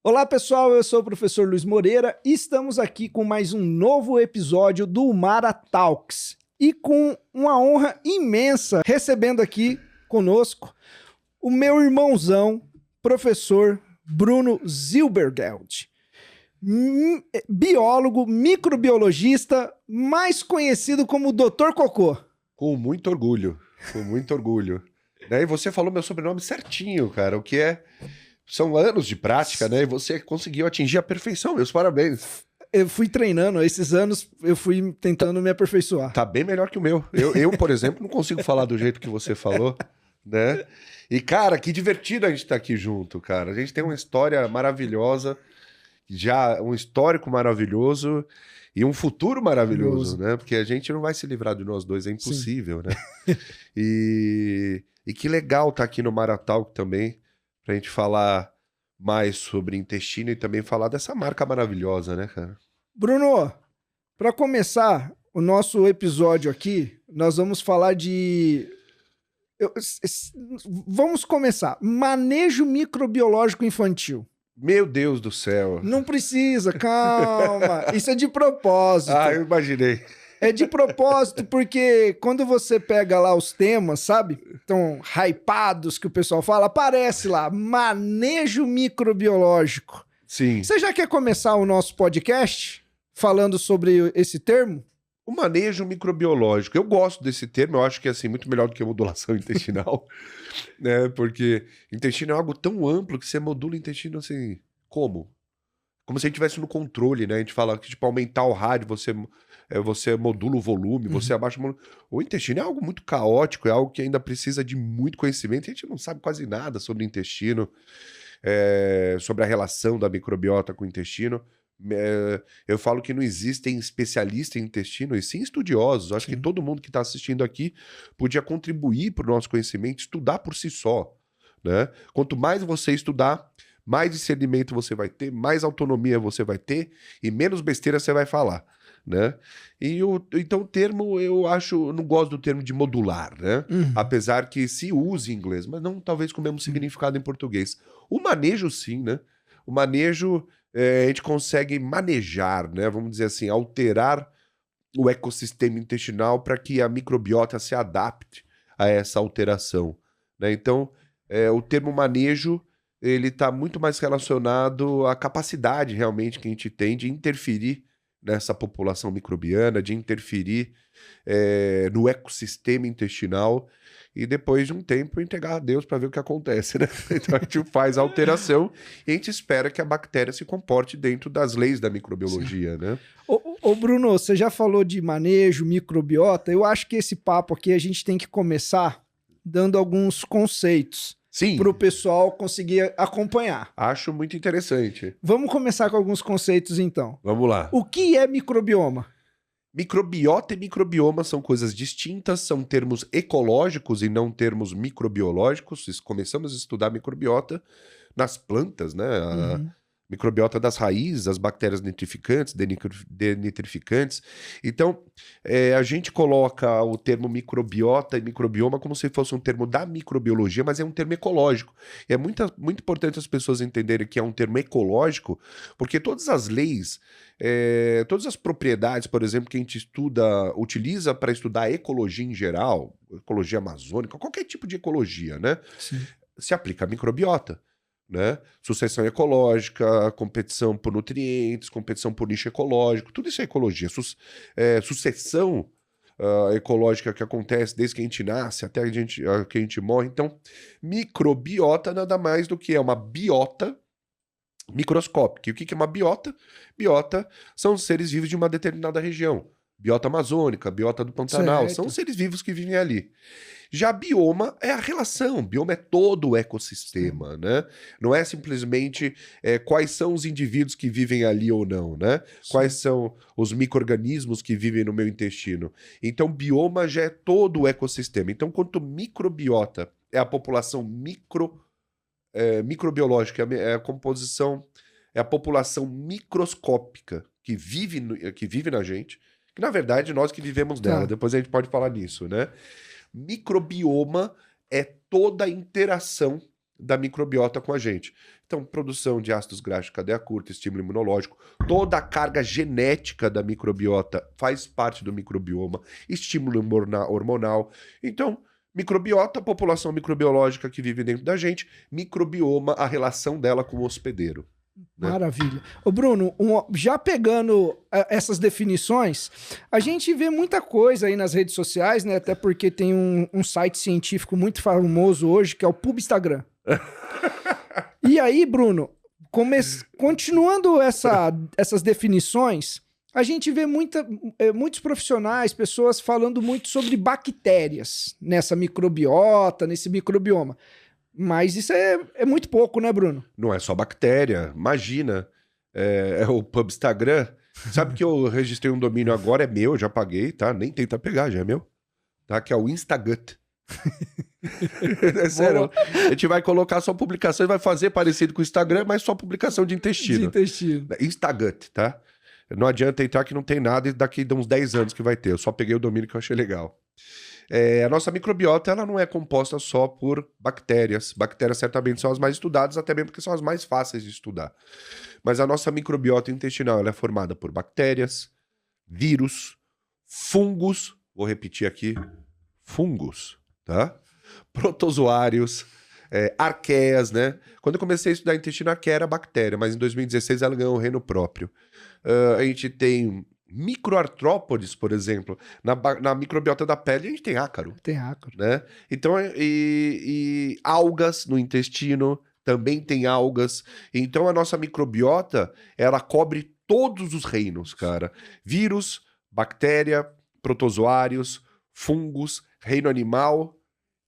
Olá pessoal, eu sou o professor Luiz Moreira e estamos aqui com mais um novo episódio do Umara Talks. E com uma honra imensa recebendo aqui conosco o meu irmãozão, professor Bruno Zilbergeld. Biólogo, microbiologista, mais conhecido como Dr. Cocô. Com muito orgulho, com muito orgulho. E você falou meu sobrenome certinho, cara, o que são anos de prática, né? E você conseguiu atingir a perfeição, meus parabéns. Eu fui treinando, esses anos eu fui tentando me aperfeiçoar. Tá bem melhor que o meu. Eu, por exemplo, não consigo falar do jeito que você falou, né? E, cara, que divertido a gente estar aqui junto, cara. A gente tem uma história maravilhosa, já um histórico maravilhoso e um futuro maravilhoso, né? Porque a gente não vai se livrar de nós dois, é impossível, né? E que legal estar aqui no Maratalk também, pra gente falar mais sobre intestino e também falar dessa marca maravilhosa, né, cara? Bruno, para começar o nosso episódio aqui, nós vamos falar de... Vamos começar. Manejo microbiológico infantil. Meu Deus do céu. Não precisa, calma. Isso é de propósito. Ah, eu imaginei. É de propósito, porque quando você pega lá os temas, sabe? Tão hypados que o pessoal fala, aparece lá, manejo microbiológico. Sim. Você já quer começar o nosso podcast falando sobre esse termo? O manejo microbiológico. Eu gosto desse termo, eu acho que é assim, muito melhor do que a modulação intestinal, né? Porque intestino é algo tão amplo que você modula o intestino assim, como? Como se a gente estivesse no controle, né? A gente fala que, tipo, aumentar o rádio, você modula o volume, você abaixa o volume. O intestino é algo muito caótico, é algo que ainda precisa de muito conhecimento. A gente não sabe quase nada sobre o intestino, sobre a relação da microbiota com o intestino. Eu falo que não existem especialistas em intestino, e sim estudiosos. Acho que todo mundo que está assistindo aqui podia contribuir para o nosso conhecimento, estudar por si só, né? Quanto mais você estudar, mais discernimento você vai ter, mais autonomia você vai ter e menos besteira você vai falar, né? Então o termo, eu não gosto do termo de modular, né? Apesar que se use em inglês, mas não talvez com o mesmo significado em português. O manejo sim, né? O manejo, a gente consegue manejar, né? Vamos dizer assim, alterar o ecossistema intestinal para que a microbiota se adapte a essa alteração, né? Então, o termo manejo ele está muito mais relacionado à capacidade realmente que a gente tem de interferir nessa população microbiana, de interferir no ecossistema intestinal e depois de um tempo entregar a Deus para ver o que acontece, né? Então a gente faz a alteração e a gente espera que a bactéria se comporte dentro das leis da microbiologia, né? Ô Bruno, você já falou de manejo, microbiota, eu acho que esse papo aqui a gente tem que começar dando alguns conceitos. Sim. Para o pessoal conseguir acompanhar. Acho muito interessante. Vamos começar com alguns conceitos, então. Vamos lá. O que é microbioma? Microbiota e microbioma são coisas distintas, são termos ecológicos e não termos microbiológicos. Começamos a estudar microbiota nas plantas, né? Microbiota das raízes, as bactérias nitrificantes, denitrificantes. Então, a gente coloca o termo microbiota e microbioma como se fosse um termo da microbiologia, mas é um termo ecológico. E é muito importante as pessoas entenderem que é um termo ecológico, porque todas as leis, todas as propriedades, por exemplo, que a gente utiliza para estudar a ecologia em geral, ecologia amazônica, qualquer tipo de ecologia, né? Sim. Se aplica a microbiota. Né? Sucessão ecológica, competição por nutrientes, competição por nicho ecológico, tudo isso é ecologia. Sucessão ecológica que acontece desde que a gente nasce até que a gente morre. Então, microbiota nada mais do que é uma biota microscópica. E o que é uma biota? Biota são seres vivos de uma determinada região. Biota amazônica, biota do Pantanal, são seres vivos que vivem ali. Já bioma é a relação, bioma é todo o ecossistema, né? Não é simplesmente quais são os indivíduos que vivem ali ou não, né? Sim. Quais são os micro-organismos que vivem no meu intestino. Então, bioma já é todo o ecossistema. Então, quanto microbiota é a população microbiológica, é a composição, é a população microscópica que vive na gente, que na verdade nós que vivemos nela, depois a gente pode falar nisso, né? Microbioma é toda a interação da microbiota com a gente. Então, produção de ácidos graxos de cadeia curta, estímulo imunológico, toda a carga genética da microbiota faz parte do microbioma, estímulo hormonal. Então, microbiota, população microbiológica que vive dentro da gente, microbioma, a relação dela com o hospedeiro. Né? Maravilha. Ô Bruno, já pegando essas definições, a gente vê muita coisa aí nas redes sociais, né? Até porque tem um site científico muito famoso hoje, que é o Pubstagram. E aí, Bruno, continuando essas definições, a gente vê muitos profissionais, pessoas falando muito sobre bactérias nessa microbiota, nesse microbioma. Mas isso é muito pouco, né, Bruno? Não é só bactéria. Imagina, é o Pubstagram. Sabe que eu registrei um domínio agora, é meu, já paguei, tá? Nem tenta pegar, já é meu. Tá? Que é o Instagut. É sério. A gente vai colocar só publicação e vai fazer parecido com o Instagram, mas só publicação de intestino. De intestino. Instagut, tá? Não adianta entrar que não tem nada e daqui a uns 10 anos que vai ter. Eu só peguei o domínio que eu achei legal. A nossa microbiota ela não é composta só por bactérias. Bactérias certamente são as mais estudadas, até mesmo porque são as mais fáceis de estudar. Mas a nossa microbiota intestinal ela é formada por bactérias, vírus, fungos, vou repetir aqui, fungos, tá? Protozoários, arqueias, né? Quando eu comecei a estudar intestino, arqueia era bactéria, mas em 2016 ela ganhou um reino próprio. A gente tem microartrópodes, por exemplo. Na microbiota da pele, a gente tem ácaro. Tem ácaro. Né? Então, e algas no intestino, também tem algas. Então, a nossa microbiota, ela cobre todos os reinos, cara. Vírus, bactéria, protozoários, fungos, reino animal.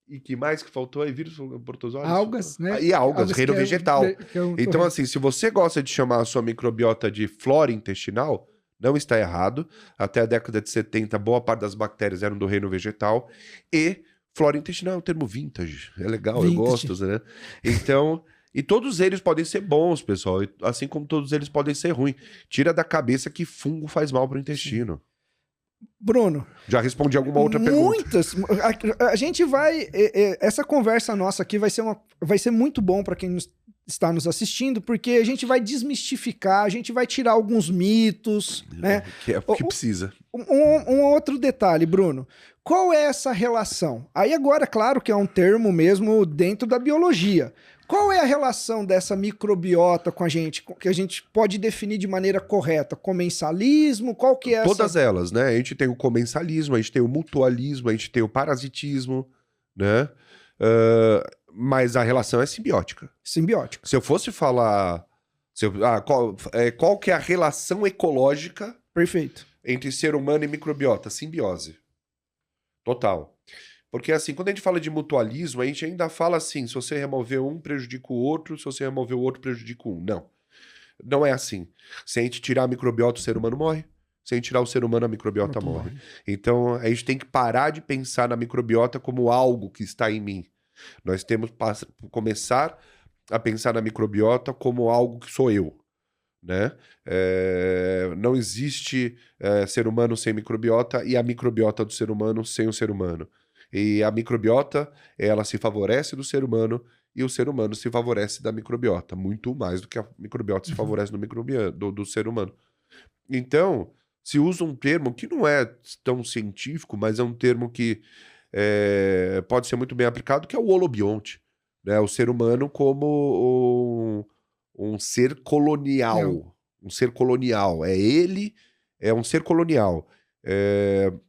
E que mais que faltou aí? Vírus, protozoários? Algas, né? E algas, reino vegetal. Então, reino. assim, se você gosta de chamar a sua microbiota de flora intestinal, não está errado. Até a década de 70, boa parte das bactérias eram do reino vegetal. E flora intestinal é um termo vintage. É legal, eu gosto, né? Então, e todos eles podem ser bons, pessoal. Assim como todos eles podem ser ruins. Tira da cabeça que fungo faz mal para o intestino. Bruno. Já respondi alguma outra pergunta. Muitas. A gente vai... Essa conversa nossa aqui vai ser muito bom para quem está nos assistindo, porque a gente vai desmistificar, a gente vai tirar alguns mitos, né? Que é o que precisa. Um outro detalhe, Bruno. Qual é essa relação? Aí agora, claro que é um termo mesmo dentro da biologia. Qual é a relação dessa microbiota com a gente, que a gente pode definir de maneira correta? Comensalismo? Qual que é Todas elas, né? A gente tem o comensalismo, a gente tem o mutualismo, a gente tem o parasitismo, né? Mas a relação é simbiótica. Simbiótica. Se eu fosse falar... qual que é a relação ecológica Perfeito. entre ser humano e microbiota? Simbiose. Total. Porque assim, quando a gente fala de mutualismo, a gente ainda fala assim, se você remover um, prejudica o outro, se você remover o outro, prejudica um. Não. Não é assim. Se a gente tirar a microbiota, o ser humano morre. Se a gente tirar o ser humano, a microbiota morre. Então, a gente tem que parar de pensar na microbiota como algo que está em mim. Nós temos que começar a pensar na microbiota como algo que sou eu. Né? Não existe ser humano sem microbiota e a microbiota do ser humano sem o ser humano. E a microbiota, ela se favorece do ser humano e o ser humano se favorece da microbiota, muito mais do que a microbiota se favorece do ser humano. Então, se usa um termo que não é tão científico, mas é um termo que pode ser muito bem aplicado, que é o holobionte. Né? O ser humano como um ser colonial. Um ser colonial. Ele é um ser colonial.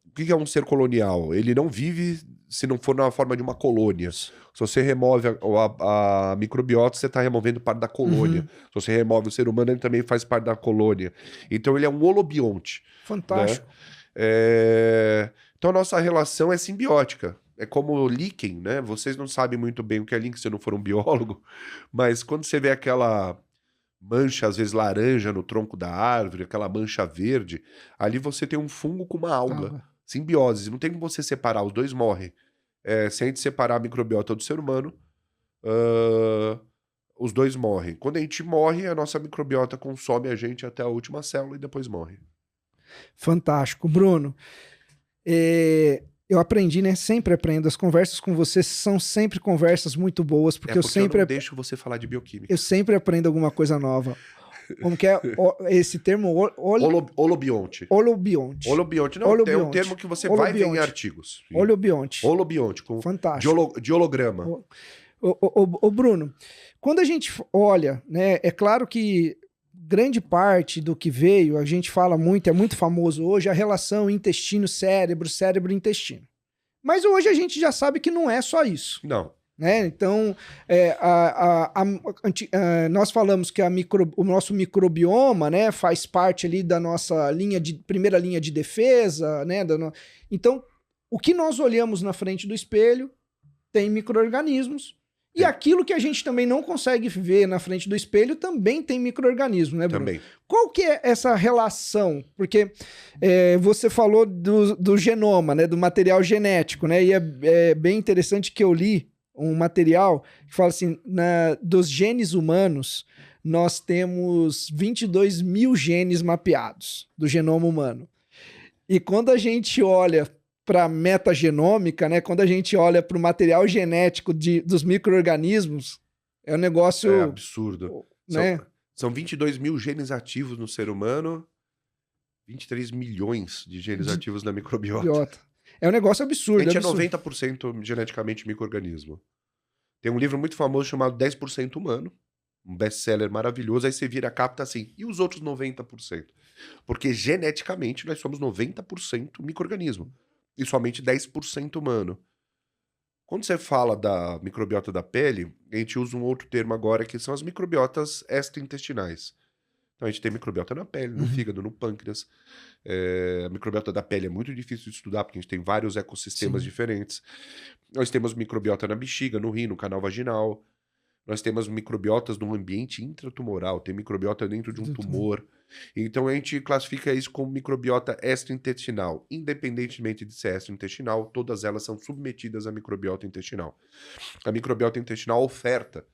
O que é um ser colonial? Ele não vive se não for na forma de uma colônia. Se você remove a microbiota, você está removendo parte da colônia. Se você remove o ser humano, ele também faz parte da colônia. Então ele é um holobionte. Fantástico. Né? Então a nossa relação é simbiótica. É como o líquen, né? Vocês não sabem muito bem o que é líquen se não for um biólogo, mas quando você vê aquela mancha, às vezes laranja, no tronco da árvore, aquela mancha verde, ali você tem um fungo com uma alga. Simbiose. Não tem como você separar, os dois morrem. Se a gente separar a microbiota do ser humano, os dois morrem. Quando a gente morre, a nossa microbiota consome a gente até a última célula e depois morre. Fantástico. Bruno, Eu aprendi, né? Sempre aprendo. As conversas com você são sempre conversas muito boas, porque, eu não deixo você falar de bioquímica. Eu sempre aprendo alguma coisa nova. Como que é esse termo? Holobionte. Holobionte. Holobionte. Não, é um termo que você vai ver em artigos. Holobionte. Holobionte. Fantástico. De holograma. Ô, Bruno, quando a gente olha, né? É claro que grande parte do que veio, a gente fala muito, é muito famoso hoje, a relação intestino-cérebro, cérebro-intestino. Mas hoje a gente já sabe que não é só isso. Não. Né? Então, nós falamos que o nosso microbioma, né, faz parte ali da nossa primeira linha de defesa. Né, Então, o que nós olhamos na frente do espelho tem micro-organismos. E aquilo que a gente também não consegue ver na frente do espelho também tem micro-organismo, né, Bruno? Também. Qual que é essa relação? Porque você falou do genoma, né, do material genético, né? E é bem interessante que eu li um material que fala assim, dos genes humanos, nós temos 22 mil genes mapeados do genoma humano. E quando a gente olha para a metagenômica, né, quando a gente olha para o material genético dos micro-organismos, é um negócio... É absurdo. Né? São 22 mil genes ativos no ser humano, 23 milhões de genes ativos na microbiota. É um negócio absurdo. A gente é 90% geneticamente micro-organismo. Tem um livro muito famoso chamado 10% Humano, um best-seller maravilhoso, aí você vira a capta assim, e os outros 90%? Porque geneticamente nós somos 90% micro-organismo, e somente 10% humano. Quando você fala da microbiota da pele, a gente usa um outro termo agora, que são as microbiotas extraintestinais. Então a gente tem microbiota na pele, no fígado, no pâncreas. A microbiota da pele é muito difícil de estudar, porque a gente tem vários ecossistemas diferentes. Nós temos microbiota na bexiga, no rim, no canal vaginal. Nós temos microbiotas no ambiente intratumoral, tem microbiota dentro de um tumor. Então a gente classifica isso como microbiota extraintestinal. Independentemente de ser extraintestinal, todas elas são submetidas à microbiota intestinal. A microbiota intestinal oferta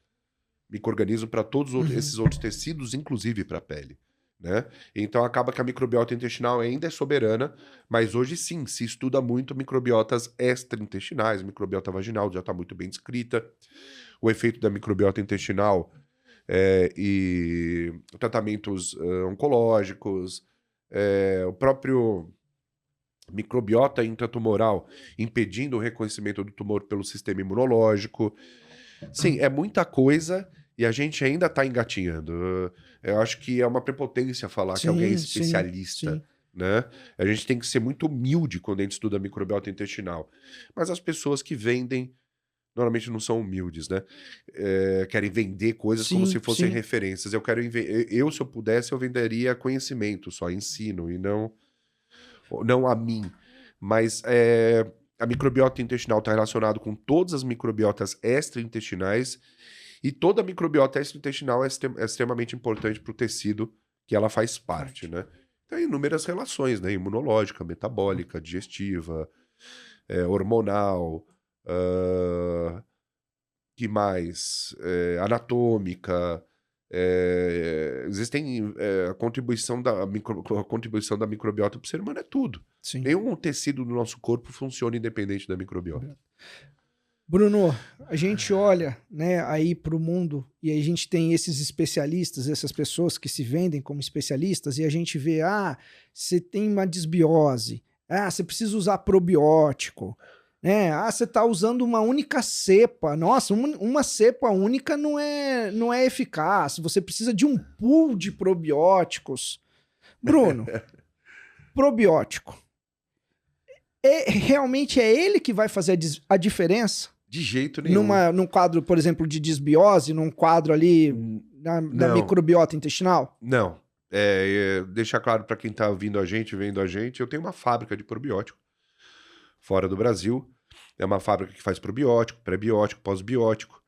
micro-organismo para todos esses outros tecidos, inclusive para a pele. Né? Então acaba que a microbiota intestinal ainda é soberana, mas hoje sim, se estuda muito microbiotas extraintestinais, microbiota vaginal já está muito bem descrita. O efeito da microbiota intestinal e tratamentos oncológicos, o próprio microbiota intratumoral impedindo o reconhecimento do tumor pelo sistema imunológico. Sim, é muita coisa e a gente ainda está engatinhando. Eu acho que é uma prepotência falar que alguém é especialista. Sim. Né? A gente tem que ser muito humilde quando a gente estuda microbiota intestinal. Mas as pessoas que vendem normalmente não são humildes, né? Querem vender coisas como se fossem referências. Eu, se eu pudesse, eu venderia conhecimento, só ensino, e não a mim. Mas a microbiota intestinal está relacionada com todas as microbiotas extraintestinais, e toda a microbiota extraintestinal é extremamente importante para o tecido que ela faz parte, né? Tem inúmeras relações, né? Imunológica, metabólica, digestiva, hormonal, que mais? Anatômica. Existem a contribuição da microbiota para o ser humano é tudo. Sim. Nenhum tecido do nosso corpo funciona independente da microbiota. Bruno, a gente olha, né, aí para o mundo e a gente tem esses especialistas, essas pessoas que se vendem como especialistas, e a gente vê, você tem uma desbiose, você precisa usar probiótico, né? Você está usando uma única cepa. Nossa, uma cepa única não é eficaz. Você precisa de um pool de probióticos. Bruno, probiótico. Realmente é ele que vai fazer a diferença? De jeito nenhum. Num quadro, por exemplo, de desbiose, num quadro ali da microbiota intestinal? Não. Deixar claro para quem está ouvindo a gente, vendo a gente, eu tenho uma fábrica de probiótico fora do Brasil. É uma fábrica que faz probiótico, pré-biótico, pós-biótico.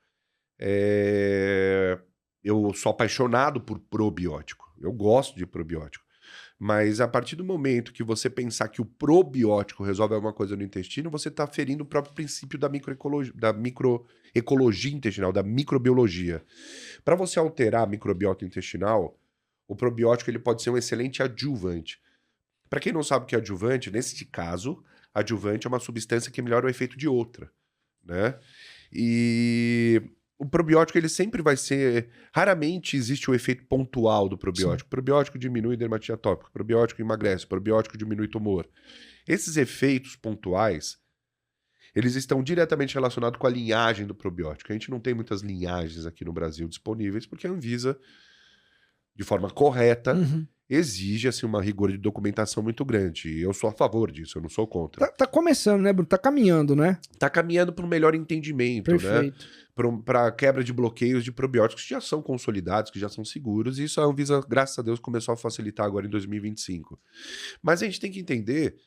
Eu sou apaixonado por probiótico. Eu gosto de probiótico. Mas a partir do momento que você pensar que o probiótico resolve alguma coisa no intestino, você está ferindo o próprio princípio da microecologia intestinal, da microbiologia. Para você alterar a microbiota intestinal, o probiótico ele pode ser um excelente adjuvante. Para quem não sabe o que é adjuvante, nesse caso, adjuvante é uma substância que melhora o efeito de outra, né? E o probiótico, ele sempre vai ser... Raramente existe o efeito pontual do probiótico. Sim. Probiótico diminui dermatite atópica, probiótico emagrece, probiótico diminui tumor. Esses efeitos pontuais, eles estão diretamente relacionados com a linhagem do probiótico. A gente não tem muitas linhagens aqui no Brasil disponíveis, porque a Anvisa, de forma correta, exige assim, uma rigor de documentação muito grande. E eu sou a favor disso, eu não sou contra. Tá começando, né, Bruno? Tá caminhando, né? Tá caminhando para um melhor entendimento, Perfeito. né? Para quebra de bloqueios de probióticos que já são consolidados, que já são seguros, e isso a Anvisa, graças a Deus, começou a facilitar agora em 2025. Mas a gente tem que entender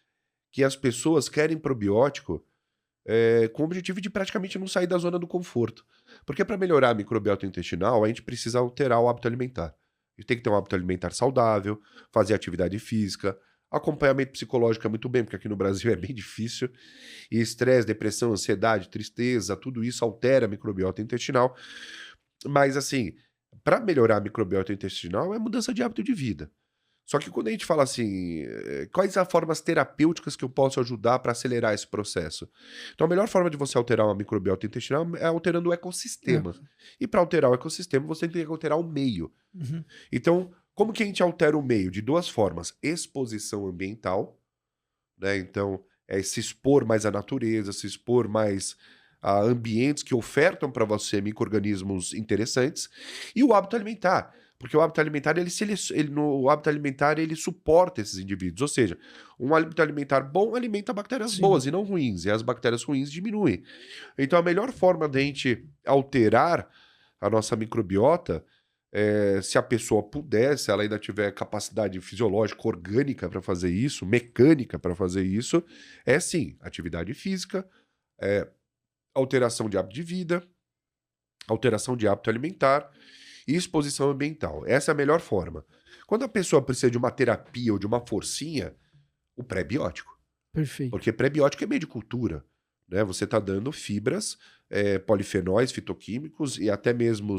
que as pessoas querem probiótico com o objetivo de praticamente não sair da zona do conforto. Porque para melhorar a microbiota intestinal, a gente precisa alterar o hábito alimentar. A gente tem que ter um hábito alimentar saudável, fazer atividade física, acompanhamento psicológico é muito bem, porque aqui no Brasil é bem difícil. E estresse, depressão, ansiedade, tristeza, tudo isso altera a microbiota intestinal. Mas assim, para melhorar a microbiota intestinal é mudança de hábito de vida. Só que quando a gente fala assim, quais as formas terapêuticas que eu posso ajudar para acelerar esse processo? Então, a melhor forma de você alterar uma microbiota intestinal é alterando o ecossistema. E para alterar o ecossistema, você tem que alterar o meio. Então, como que a gente altera o meio? De duas formas. Exposição ambiental, né? Então, é se expor mais à natureza, se expor mais a ambientes que ofertam para você micro-organismos interessantes. E o hábito alimentar. Porque o hábito alimentar, o hábito alimentar, ele suporta esses indivíduos. Ou seja, um hábito alimentar bom alimenta bactérias boas e não ruins. E as bactérias ruins diminuem. Então, a melhor forma de a gente alterar a nossa microbiota, se a pessoa puder, se ela ainda tiver capacidade fisiológica, orgânica para fazer isso, mecânica para fazer isso, é sim, atividade física, alteração de hábito de vida, alteração de hábito alimentar e exposição ambiental. Essa é a melhor forma. Quando a pessoa precisa de uma terapia ou de uma forcinha, o pré-biótico. Perfeito. Porque pré-biótico é meio de cultura, né? Você está dando fibras, polifenóis, fitoquímicos e até mesmo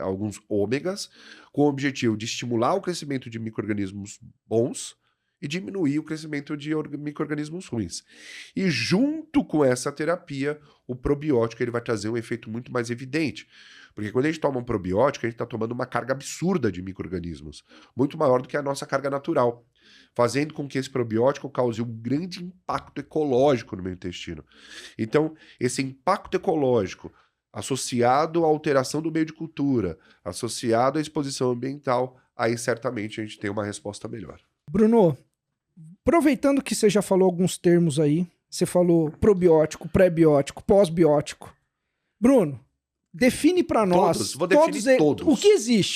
alguns ômegas, com o objetivo de estimular o crescimento de micro-organismos bons e diminuir o crescimento de micro-organismos ruins. E junto com essa terapia, o probiótico ele vai trazer um efeito muito mais evidente. Porque quando a gente toma um probiótico, a gente está tomando uma carga absurda de micro-organismos, muito maior do que a nossa carga natural, fazendo com que esse probiótico cause um grande impacto ecológico no meu intestino. Então, esse impacto ecológico, associado à alteração do meio de cultura, associado à exposição ambiental, aí certamente a gente tem uma resposta melhor. Bruno, aproveitando que você já falou alguns termos aí, você falou probiótico, pré-biótico, pós-biótico. Bruno, define para nós. Vou definir todos. O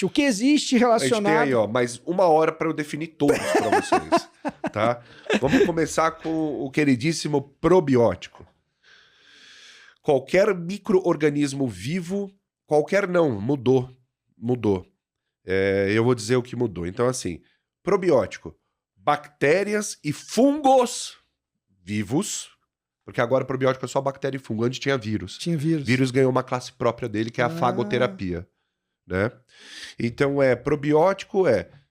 que existe relacionado... A gente tem aí, mais 1 hora para eu definir todos para vocês, tá? Vamos começar com o queridíssimo probiótico. Qualquer micro-organismo vivo, mudou. Eu vou dizer o que mudou. Então, assim, probiótico, bactérias e fungos vivos, porque agora probiótico é só bactéria e fungo. Antes tinha vírus. Vírus ganhou uma classe própria dele, que é a fagoterapia, né? Então, probiótico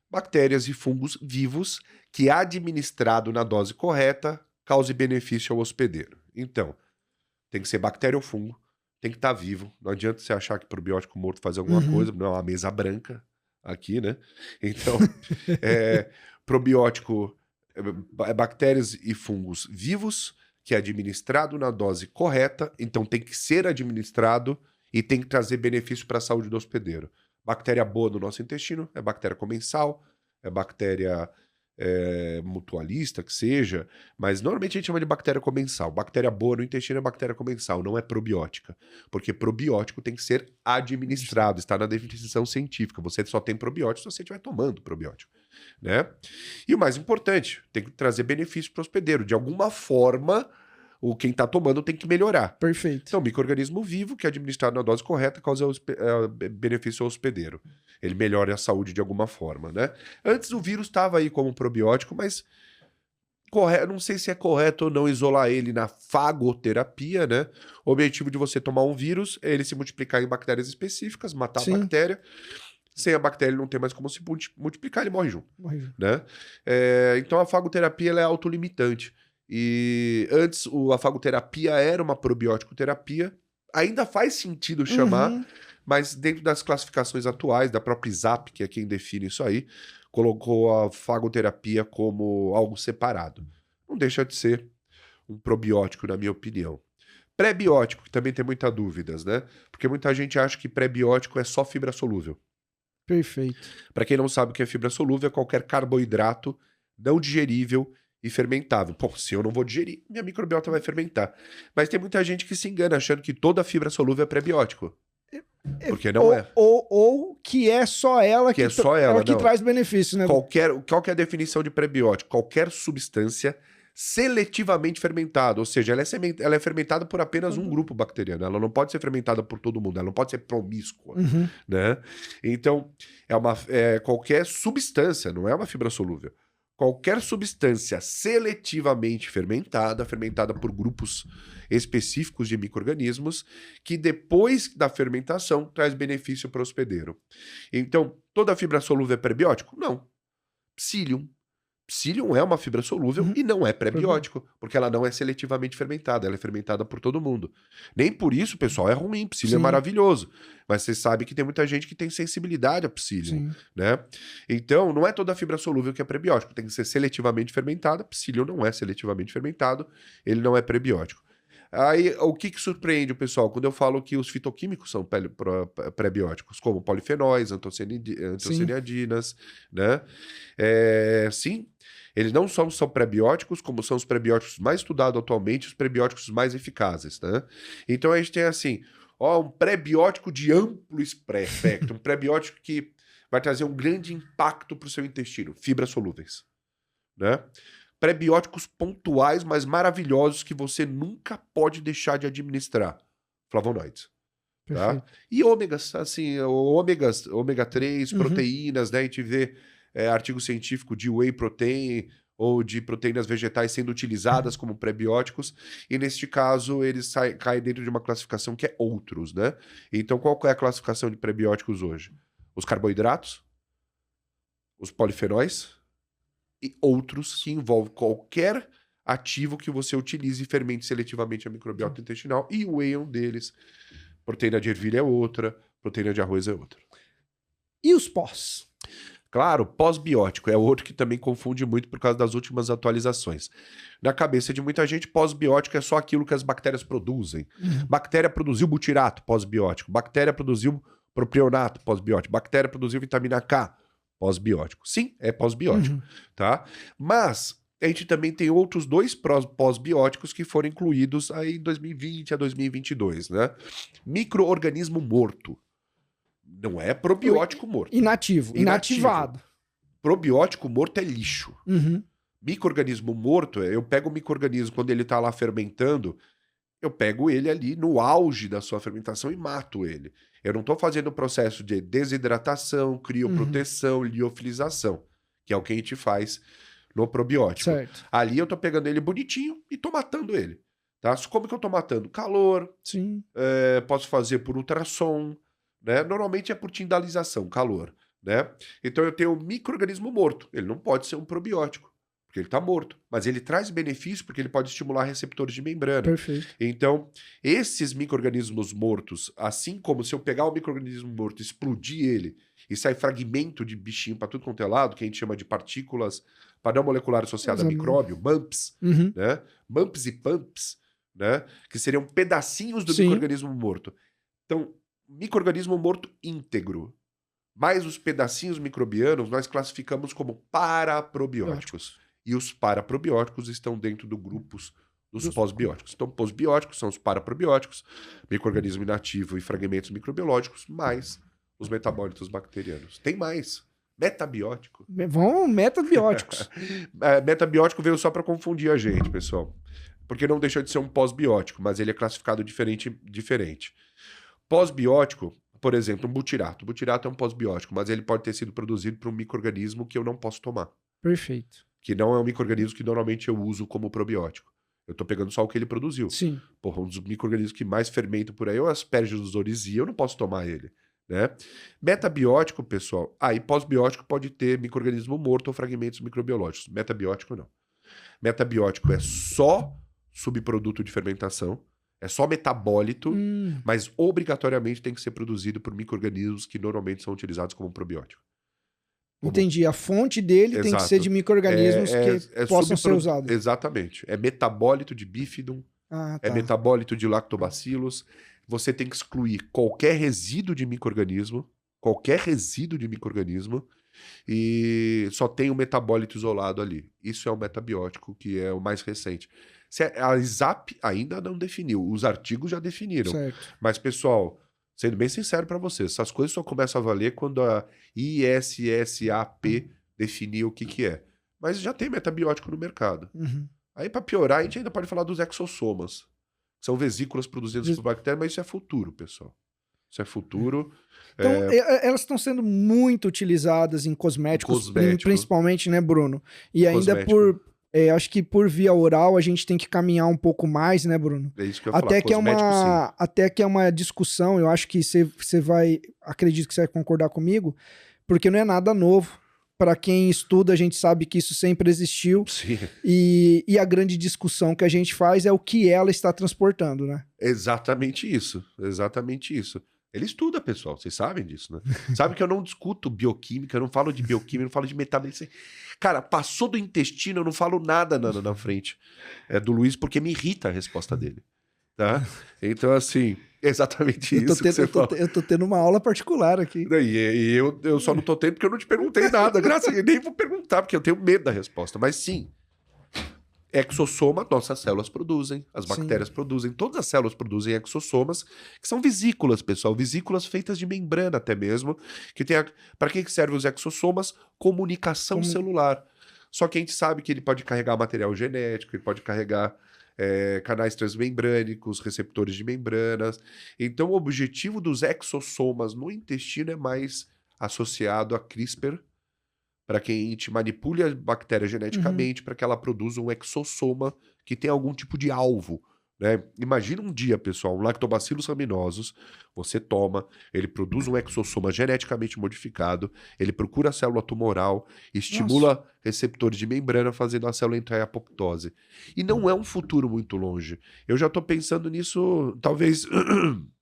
bactérias e fungos vivos que, administrado na dose correta, cause benefício ao hospedeiro. Então, tem que ser bactéria ou fungo, tem que estar vivo. Não adianta você achar que probiótico morto faz alguma coisa, não é uma mesa branca aqui, né? Então, probiótico bactérias e fungos vivos, que é administrado na dose correta, então tem que ser administrado e tem que trazer benefício para a saúde do hospedeiro. Bactéria boa no nosso intestino é bactéria comensal, é bactéria mutualista, que seja, mas normalmente a gente chama de bactéria comensal. Bactéria boa no intestino é bactéria comensal, não é probiótica, porque probiótico tem que ser administrado, está na definição científica. Você só tem probiótico se você estiver tomando probiótico, né? E o mais importante, tem que trazer benefício para o hospedeiro. De alguma forma, quem está tomando tem que melhorar. Perfeito. Então, micro-organismo vivo, que é administrado na dose correta, causa benefício ao hospedeiro. Ele melhora a saúde de alguma forma, né? Antes o vírus estava aí como probiótico, mas não sei se é correto ou não isolar ele na fagoterapia, né? O objetivo de você tomar um vírus é ele se multiplicar em bactérias específicas, matar a bactéria. Sem a bactéria ele não tem mais como se multiplicar, ele morre junto. Né? Então a fagoterapia ela é autolimitante. E antes a fagoterapia era uma probiótico terapia. Ainda faz sentido chamar, mas dentro das classificações atuais, da própria ISAP, que é quem define isso aí, colocou a fagoterapia como algo separado. Não deixa de ser um probiótico, na minha opinião. Pré-biótico, que também tem muitas dúvidas, né? Porque muita gente acha que pré-biótico é só fibra solúvel. Perfeito. Para quem não sabe o que é fibra solúvel, é qualquer carboidrato não digerível e fermentável. Pô, se eu não vou digerir, minha microbiota vai fermentar. Mas tem muita gente que se engana achando que toda fibra solúvel é pré-biótico. Porque não é. Ou que é só ela que é só ela, que traz benefício, né? Qual que é a definição de pré-biótico? Qualquer substância seletivamente fermentada, ou seja, ela é fermentada por apenas um grupo bacteriano, ela não pode ser fermentada por todo mundo, ela não pode ser promíscua, né? Então, qualquer substância, não é uma fibra solúvel, qualquer substância seletivamente fermentada por grupos específicos de micro-organismos, que depois da fermentação traz benefício para o hospedeiro. Então, toda fibra solúvel é prebiótico? Não. Psyllium. Psyllium é uma fibra solúvel e não é pré-biótico, porque ela não é seletivamente fermentada, ela é fermentada por todo mundo. Nem por isso, pessoal, é ruim, Psyllium é maravilhoso. Mas você sabe que tem muita gente que tem sensibilidade a Psyllium, né? Então, não é toda fibra solúvel que é pré-biótico, tem que ser seletivamente fermentada. Psyllium não é seletivamente fermentado, ele não é pré-biótico. Aí, o que surpreende o pessoal? Quando eu falo que os fitoquímicos são pré-bióticos, como polifenóis, antocianidinas, né? Sim, eles não só são pré-bióticos, como são os pré-bióticos mais estudados atualmente, os pré-bióticos mais eficazes, né? Então a gente tem assim, um pré-biótico de amplo espectro, um pré-biótico que vai trazer um grande impacto para o seu intestino, fibras solúveis, né? Pré-bióticos pontuais, mas maravilhosos, que você nunca pode deixar de administrar. Flavonoides. Tá? E ômegas, assim, ômega 3, proteínas, né? A gente vê artigo científico de whey protein ou de proteínas vegetais sendo utilizadas como pré-bióticos, e neste caso eles caem dentro de uma classificação que é outros, né? Então qual é a classificação de pré-bióticos hoje? Os carboidratos, os polifenóis, e outros que envolvem qualquer ativo que você utilize e fermente seletivamente a microbiota intestinal, e o whey é um deles, proteína de ervilha é outra, proteína de arroz é outra. E os pós? Claro, pós-biótico é outro que também confunde muito por causa das últimas atualizações. Na cabeça de muita gente, pós-biótico é só aquilo que as bactérias produzem. Bactéria produziu butirato, pós-biótico. Bactéria produziu propionato, pós-biótico. Bactéria produziu vitamina K, pós-biótico. Sim, é pós-biótico, tá? Mas a gente também tem outros 2 pós-bióticos que foram incluídos aí em 2020 a 2022, né? Micro-organismo morto. Não é probiótico morto. Inativado. Probiótico morto é lixo. Micro-organismo morto, eu pego o micro-organismo quando ele tá lá fermentando, eu pego ele ali no auge da sua fermentação e mato ele. Eu não estou fazendo o processo de desidratação, crioproteção, liofilização, que é o que a gente faz no probiótico. Certo. Ali eu estou pegando ele bonitinho e estou matando ele. Tá? Como que eu estou matando? Calor, posso fazer por ultrassom, né? Normalmente é por tindalização, calor, né? Então eu tenho um micro-organismo morto. Ele não pode ser um probiótico, porque ele está morto. Mas ele traz benefício porque ele pode estimular receptores de membrana. Perfeito. Então, esses micro-organismos mortos, assim como se eu pegar o micro-organismo morto, explodir ele e sair fragmento de bichinho para tudo quanto é lado, que a gente chama de partículas padrão molecular associada a micróbio, MUMPs, né? MUMPs e PUMPs, né? Que seriam pedacinhos do micro-organismo morto. Então, micro-organismo morto íntegro, mais os pedacinhos microbianos, nós classificamos como paraprobióticos. E os paraprobióticos estão dentro do grupos dos pós-bióticos. Então, pós-bióticos são os paraprobióticos, micro-organismo inativo e fragmentos microbiológicos, mais os metabólitos bacterianos. Tem mais. Metabiótico. Metabióticos. Metabiótico veio só para confundir a gente, pessoal. Porque não deixa de ser um pós-biótico, mas ele é classificado diferente. Pós-biótico, por exemplo, um butirato. O butirato é um pós-biótico, mas ele pode ter sido produzido por um micro-organismo que eu não posso tomar. Perfeito. Que não é um micro-organismo que normalmente eu uso como probiótico. Eu tô pegando só o que ele produziu. Sim. Porra, um dos micro-organismos que mais fermentam por aí é o Aspergillus oryzae, eu não posso tomar ele, né? Metabiótico, pessoal, e pós-biótico pode ter micro-organismo morto ou fragmentos microbiológicos. Metabiótico, não. Metabiótico é só subproduto de fermentação, é só metabólito, mas obrigatoriamente tem que ser produzido por micro-organismos que normalmente são utilizados como probiótico. Entendi. A fonte dele tem que ser de micro-organismos que possam ser usados. Exatamente. É metabólito de bifidum, é metabólito de lactobacillus. Você tem que excluir qualquer resíduo de micro-organismo, e só tem o metabólito isolado ali. Isso é o metabiótico, que é o mais recente. A ISAP ainda não definiu, os artigos já definiram. Certo. Mas, pessoal, sendo bem sincero para vocês, essas coisas só começam a valer quando a ISSAP definir o que é. Mas já tem metabiótico no mercado. Aí, para piorar, a gente ainda pode falar dos exossomas, que são vesículas produzidas por bactérias, mas isso é futuro, pessoal. Isso é futuro. Então, elas estão sendo muito utilizadas em cosméticos. Principalmente, né, Bruno? E ainda acho que por via oral a gente tem que caminhar um pouco mais, né, Bruno? É isso que eu ia falar. Até que é uma discussão, eu acho que você vai, acredito que você vai concordar comigo, porque não é nada novo. Para quem estuda, a gente sabe que isso sempre existiu. Sim. E a grande discussão que a gente faz é o que ela está transportando, né? Exatamente isso. Ele estuda, pessoal, vocês sabem disso, né? Sabe que eu não discuto bioquímica, eu não falo de bioquímica, eu não falo de metabolismo. Cara, passou do intestino, eu não falo nada na frente do Luiz, porque me irrita a resposta dele, tá? Então, assim, exatamente isso eu tô tendo uma aula particular aqui. E eu só não tô tendo porque eu não te perguntei nada, graças a Deus, nem vou perguntar, porque eu tenho medo da resposta. Mas sim, exossoma, nossas células produzem, as bactérias produzem, todas as células produzem exossomas, que são vesículas, pessoal, vesículas feitas de membrana até mesmo, que tem para que servem os exossomas? Comunicação celular. Só que a gente sabe que ele pode carregar material genético, ele pode carregar canais transmembrânicos, receptores de membranas. Então o objetivo dos exossomas no intestino é mais associado a CRISPR, para que a gente manipule a bactéria geneticamente para que ela produza um exossoma que tem algum tipo de alvo, né? Imagina um dia, pessoal, um Lactobacillus rhamnosus, você toma, ele produz um exossoma geneticamente modificado, ele procura a célula tumoral, estimula receptores de membrana, fazendo a célula entrar em apoptose. E não é um futuro muito longe. Eu já estou pensando nisso, talvez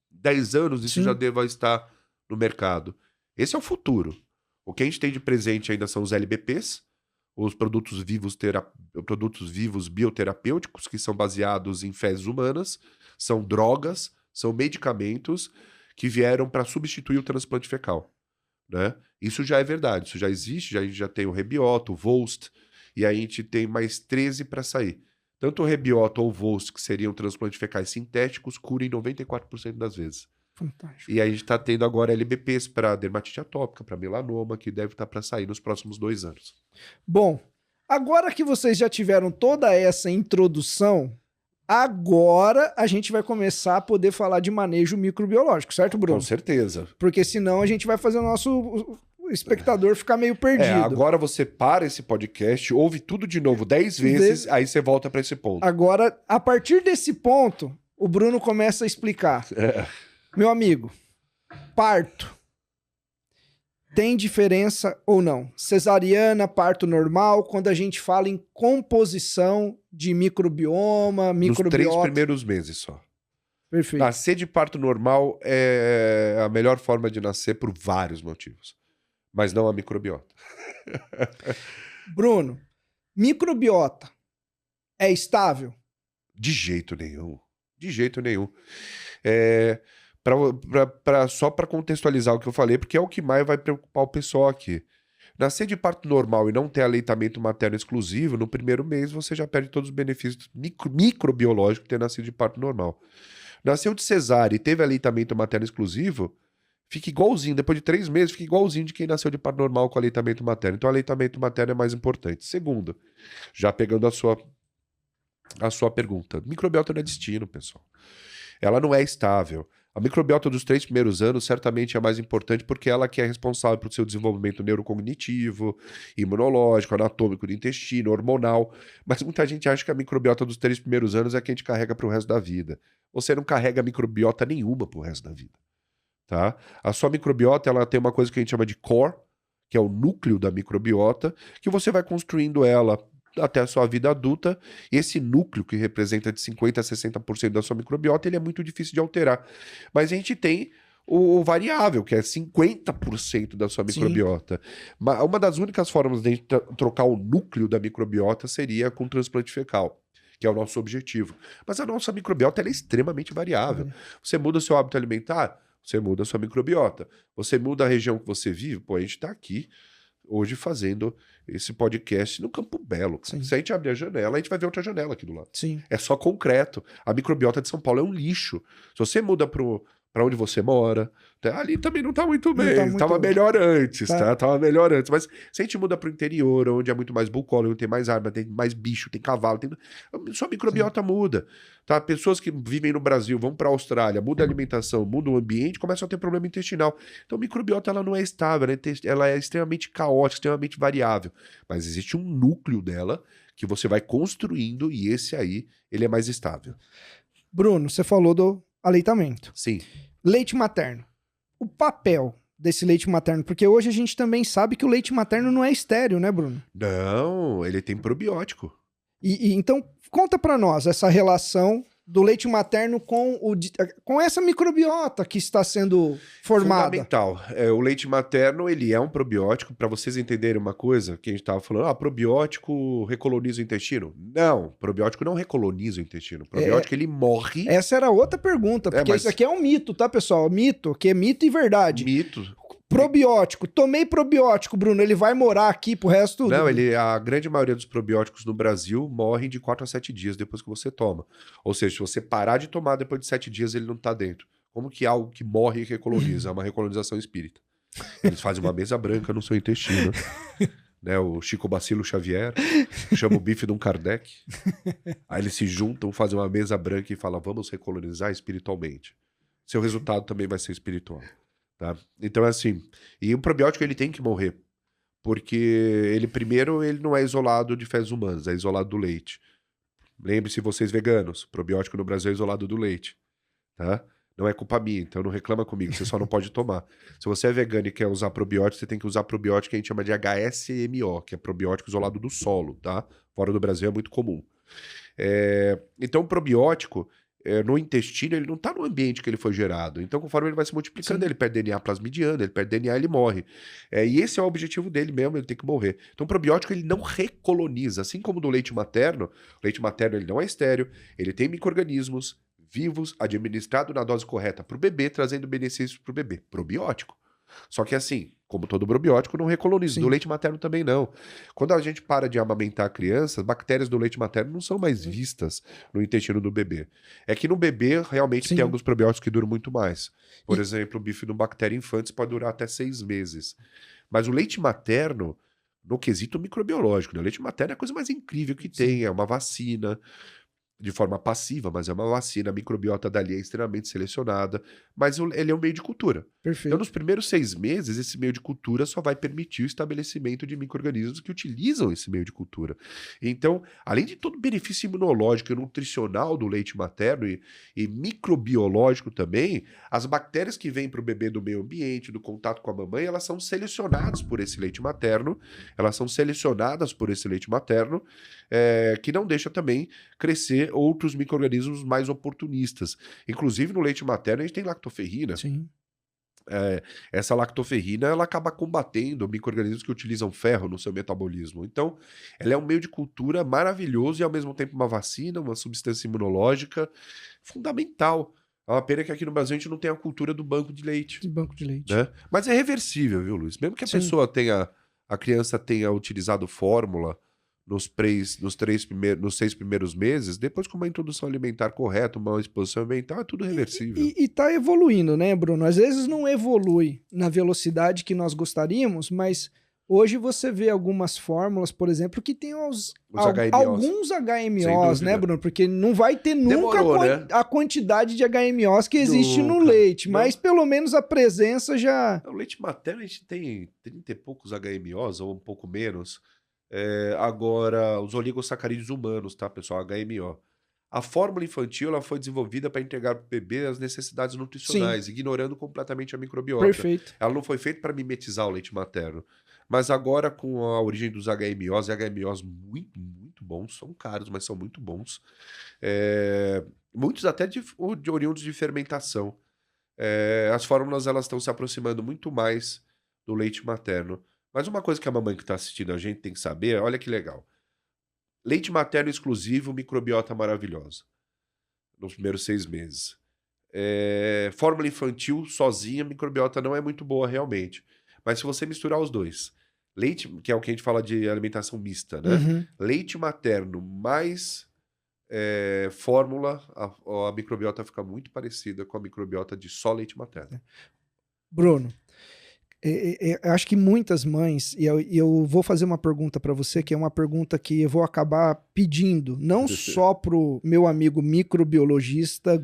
10 anos, isso já deva estar no mercado. Esse é o futuro. O que a gente tem de presente ainda são os LBPs, os produtos vivos bioterapêuticos, que são baseados em fezes humanas, são drogas, são medicamentos que vieram para substituir o transplante fecal, né? Isso já é verdade, isso já existe, a gente já tem o Rebiota, o Volst, e a gente tem mais 13 para sair. Tanto o Rebiota ou o Volst, que seriam transplantes fecais sintéticos, curam em 94% das vezes. Fantástico. E a gente está tendo agora LBPs para dermatite atópica, para melanoma, que deve estar para sair nos próximos 2 anos. Bom, agora que vocês já tiveram toda essa introdução, agora a gente vai começar a poder falar de manejo microbiológico, certo, Bruno? Com certeza. Porque senão a gente vai fazer o nosso espectador ficar meio perdido. Agora você para esse podcast, ouve tudo de novo 10 vezes, aí você volta para esse ponto. Agora, a partir desse ponto, o Bruno começa a explicar. Meu amigo, parto tem diferença ou não? Cesariana, parto normal, quando a gente fala em composição de microbioma, microbiota... Nos 3 primeiros meses só. Perfeito. Nascer de parto normal é a melhor forma de nascer por vários motivos, mas não a microbiota. Bruno, microbiota é estável? De jeito nenhum. De jeito nenhum. Só para contextualizar o que eu falei, porque é o que mais vai preocupar o pessoal aqui. Nascer de parto normal e não ter aleitamento materno exclusivo, no primeiro mês você já perde todos os benefícios microbiológicos de ter nascido de parto normal. Nasceu de cesárea e teve aleitamento materno exclusivo, fica igualzinho, depois de 3 meses, fica igualzinho de quem nasceu de parto normal com aleitamento materno. Então, aleitamento materno é mais importante. Segundo, já pegando a sua pergunta, microbiota não é destino, pessoal. Ela não é estável. A microbiota dos 3 primeiros anos certamente é mais importante porque ela que é responsável pelo seu desenvolvimento neurocognitivo, imunológico, anatômico do intestino, hormonal. Mas muita gente acha que a microbiota dos 3 primeiros anos é que a gente carrega para o resto da vida. Você não carrega microbiota nenhuma para o resto da vida. Tá? A sua microbiota ela tem uma coisa que a gente chama de core, que é o núcleo da microbiota, que você vai construindo ela até a sua vida adulta, e esse núcleo que representa de 50% a 60% da sua microbiota, ele é muito difícil de alterar. Mas a gente tem o variável, que é 50% da sua microbiota. Uma das únicas formas de a gente trocar o núcleo da microbiota seria com transplante fecal, que é o nosso objetivo. Mas a nossa microbiota ela é extremamente variável. Você muda o seu hábito alimentar, você muda a sua microbiota. Você muda a região que você vive, pô, a gente está aqui hoje fazendo esse podcast no Campo Belo. Se a gente abrir a janela, a gente vai ver outra janela aqui do lado. Sim. É só concreto. A microbiota de São Paulo é um lixo. Se você muda para onde você mora, ali também não tá muito bem. Tava melhor antes, tá? Tava melhor antes. Mas se a gente muda pro interior, onde é muito mais bucólogo, tem mais arma, tem mais bicho, tem cavalo, sua microbiota muda. Tá? Pessoas que vivem no Brasil, vão pra Austrália, muda a alimentação, muda o ambiente, começam a ter problema intestinal. Então a microbiota ela não é estável, ela é extremamente caótica, extremamente variável. Mas existe um núcleo dela que você vai construindo e esse aí, ele é mais estável. Bruno, você falou do aleitamento. Sim. Leite materno. O papel desse leite materno, porque hoje a gente também sabe que o leite materno não é estéril, né, Bruno? Não, ele tem probiótico. Então, conta pra nós essa relação do leite materno com essa microbiota que está sendo formada. Fundamental. O leite materno, ele é um probiótico. Para vocês entenderem uma coisa que a gente estava falando, probiótico recoloniza o intestino. Não, probiótico não recoloniza o intestino. Probiótico, ele morre. Essa era outra pergunta, porque isso aqui é um mito, tá, pessoal? Mito, que é mito e verdade. Mito. Probiótico. Tomei probiótico, Bruno. Ele vai morar aqui pro resto Não, a grande maioria dos probióticos no Brasil morrem de 4 a 7 dias depois que você toma. Ou seja, se você parar de tomar depois de 7 dias, ele não tá dentro. Como que algo que morre e recoloniza? É uma recolonização espírita. Eles fazem uma mesa branca no seu intestino. Né, o Chico Bacilo Xavier chama o bife de um Kardec. Aí eles se juntam, fazem uma mesa branca e falam, vamos recolonizar espiritualmente. Seu resultado também vai ser espiritual. Tá? Então, assim, e o probiótico ele tem que morrer, porque ele não é isolado de fezes humanas, é isolado do leite. Lembre-se, vocês veganos, probiótico no Brasil é isolado do leite, tá? Não é culpa minha, então não reclama comigo, você só não pode tomar. Se você é vegano e quer usar probiótico, você tem que usar probiótico que a gente chama de HSMO, que é probiótico isolado do solo, tá? Fora do Brasil é muito comum. Então, o probiótico no intestino, ele não está no ambiente que ele foi gerado. Então, conforme ele vai se multiplicando, ele perde DNA plasmidiano, ele perde DNA, ele morre. E esse é o objetivo dele mesmo, ele tem que morrer. Então, o probiótico, ele não recoloniza. Assim como do leite materno, o leite materno ele não é estéril, ele tem micro-organismos vivos, administrado na dose correta para o bebê, trazendo benefícios para o bebê. Probiótico. Só que assim, como todo probiótico, não recoloniza. Do leite materno também não. Quando a gente para de amamentar a criança, as bactérias do leite materno não são mais vistas no intestino do bebê. É que no bebê, realmente, tem alguns probióticos que duram muito mais. Por exemplo, o bifidobactéria infantis pode durar até 6 meses. Mas o leite materno, no quesito microbiológico, né? O leite materno é a coisa mais incrível que tem. É uma vacina, de forma passiva, mas é uma vacina, a microbiota dali é extremamente selecionada, mas ele é um meio de cultura. Perfeito. Então, nos primeiros 6 meses, esse meio de cultura só vai permitir o estabelecimento de micro-organismos que utilizam esse meio de cultura. Então, além de todo o benefício imunológico e nutricional do leite materno e microbiológico também, as bactérias que vêm para o bebê do meio ambiente, do contato com a mamãe, elas são selecionadas por esse leite materno, que não deixa também crescer outros micro-organismos mais oportunistas. Inclusive, no leite materno, a gente tem lactoferrina. Sim. Essa lactoferrina, ela acaba combatendo micro-organismos que utilizam ferro no seu metabolismo. Então, ela é um meio de cultura maravilhoso e, ao mesmo tempo, uma vacina, uma substância imunológica fundamental. É uma pena que aqui no Brasil a gente não tem a cultura do banco de leite. Né? Mas é reversível, viu, Luiz? Mesmo que a criança tenha utilizado fórmula nos 6 primeiros meses, depois com uma introdução alimentar correta, uma exposição ambiental, é tudo reversível. E tá evoluindo, né, Bruno? Às vezes não evolui na velocidade que nós gostaríamos, mas hoje você vê algumas fórmulas, por exemplo, que tem alguns HMOs, né, Bruno? Porque não vai ter nunca a quantidade de HMOs que existe no leite, mas pelo menos a presença já... O leite materno a gente tem 30 e poucos HMOs, ou um pouco menos. Agora, os oligosacarídeos humanos, tá, pessoal? HMO. A fórmula infantil ela foi desenvolvida para entregar para o bebê as necessidades nutricionais, ignorando completamente a microbiota. Perfeito. Ela não foi feita para mimetizar o leite materno. Mas agora, com a origem dos HMOs, e HMOs muito, muito bons, são caros, mas são muito bons. Muitos até de oriundos de fermentação. As fórmulas elas estão se aproximando muito mais do leite materno. Mas uma coisa que a mamãe que está assistindo a gente tem que saber, olha que legal. Leite materno exclusivo, microbiota maravilhosa. Nos primeiros 6 meses. Fórmula infantil sozinha, microbiota não é muito boa realmente. Mas se você misturar os dois, leite, que é o que a gente fala de alimentação mista, né? Uhum. Leite materno mais fórmula, a microbiota fica muito parecida com a microbiota de só leite materno. Bruno, eu acho que muitas mães, e eu vou fazer uma pergunta para você, que é uma pergunta que eu vou acabar pedindo, não só pro meu amigo microbiologista,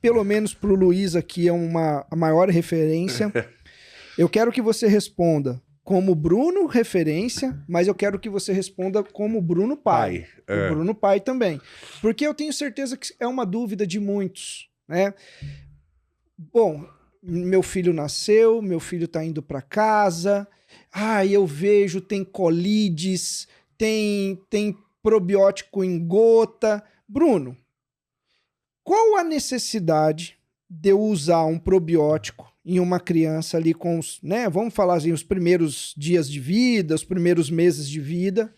pelo menos pro Luiz aqui é a maior referência. Eu quero que você responda como Bruno referência, mas eu quero que você responda como Bruno pai. O Bruno pai também. Porque eu tenho certeza que é uma dúvida de muitos, né? Bom, meu filho nasceu, meu filho tá indo para casa, eu vejo, tem colides, tem probiótico em gota. Bruno, qual a necessidade de eu usar um probiótico em uma criança ali com os, né, vamos falar assim, os primeiros dias de vida, os primeiros meses de vida?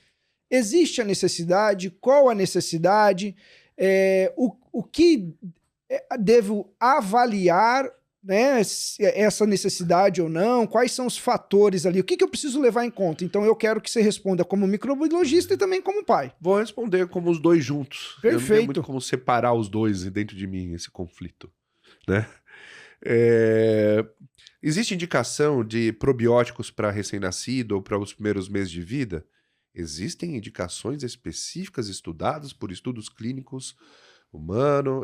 Existe a necessidade? Qual a necessidade? O que devo avaliar, né, essa necessidade ou não? Quais são os fatores ali? O que eu preciso levar em conta? Então eu quero que você responda como microbiologista e também como pai. Vou responder como os dois juntos. Perfeito. Eu não tenho muito como separar os dois dentro de mim, esse conflito, né? Existe indicação de probióticos para recém-nascido ou para os primeiros meses de vida? Existem indicações específicas estudadas por estudos clínicos humano,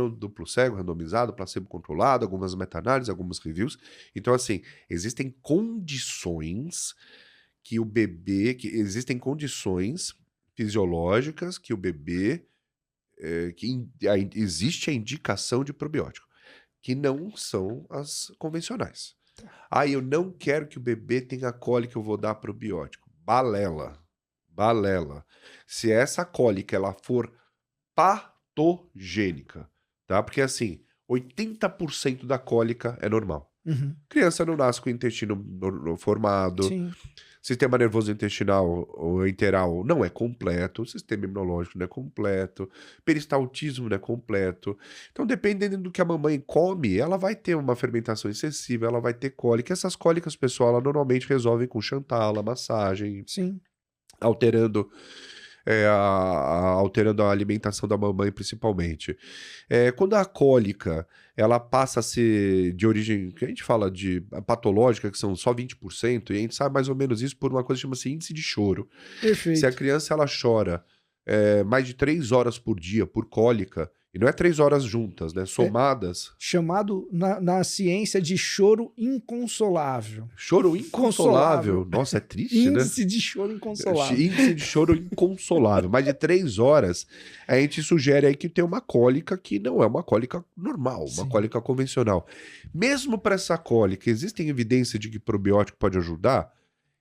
duplo cego, randomizado, placebo controlado, algumas meta-análises, algumas reviews. Então, assim, existem condições existem condições fisiológicas que o bebê, existe a indicação de probiótico, que não são as convencionais. Eu não quero que o bebê tenha cólica, eu vou dar probiótico. Balela. Se essa cólica ela for patogênica, tá? Porque assim, 80% da cólica é normal. Uhum. Criança não nasce com o intestino formado. Sim. Sistema nervoso intestinal ou enteral não é completo, o sistema imunológico não é completo, peristaltismo não é completo. Então, dependendo do que a mamãe come, ela vai ter uma fermentação excessiva, ela vai ter cólica. Essas cólicas, pessoal, ela normalmente resolvem com Chantala, massagem, Sim. alterando a alimentação da mamãe, principalmente. Quando a cólica ela passa a ser de origem, que a gente fala de patológica, que são só 20%, e a gente sabe mais ou menos isso por uma coisa que chama-se índice de choro. Perfeito. Se a criança ela chora mais de 3 horas por dia por cólica, e não é 3 horas juntas, né? Somadas. Chamado na ciência de choro inconsolável. Choro inconsolável. Nossa, é triste, né? Índice de choro inconsolável. Índice de choro inconsolável. Mais de 3 horas, a gente sugere aí que tem uma cólica que não é uma cólica normal, uma Sim. cólica convencional. Mesmo para essa cólica, existem evidências de que probiótico pode ajudar?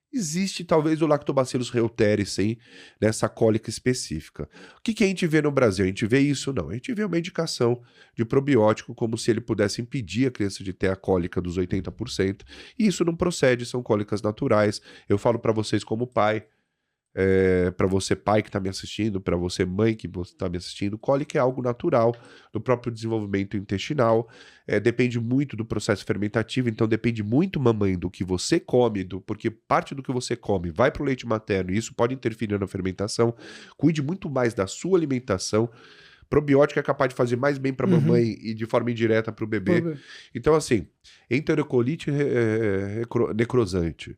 Existe talvez o Lactobacillus reuteri, sim, nessa cólica específica. O que a gente vê no Brasil? A gente vê isso? Não. A gente vê uma indicação de probiótico como se ele pudesse impedir a criança de ter a cólica dos 80%. E isso não procede, são cólicas naturais. Eu falo para vocês como pai, para você pai que está me assistindo, para você mãe que está me assistindo, cólica é algo natural do próprio desenvolvimento intestinal, depende muito do processo fermentativo, então depende muito, mamãe, do que você come, porque parte do que você come vai para o leite materno e isso pode interferir na fermentação. Cuide muito mais da sua alimentação. Probiótico é capaz de fazer mais bem para a mamãe e de forma indireta para o bebê. Então, assim, enterocolite necrosante,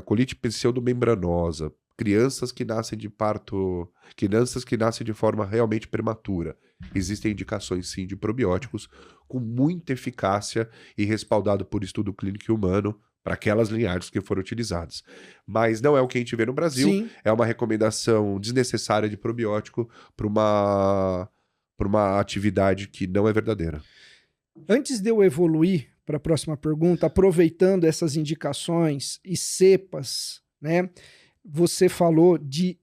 colite pseudomembranosa, crianças que nascem de parto, crianças que nascem de forma realmente prematura. Existem indicações, sim, de probióticos com muita eficácia e respaldado por estudo clínico e humano para aquelas linhagens que foram utilizadas. Mas não é o que a gente vê no Brasil. Sim. É uma recomendação desnecessária de probiótico para uma atividade que não é verdadeira. Antes de eu evoluir para a próxima pergunta, aproveitando essas indicações e cepas, né? você falou de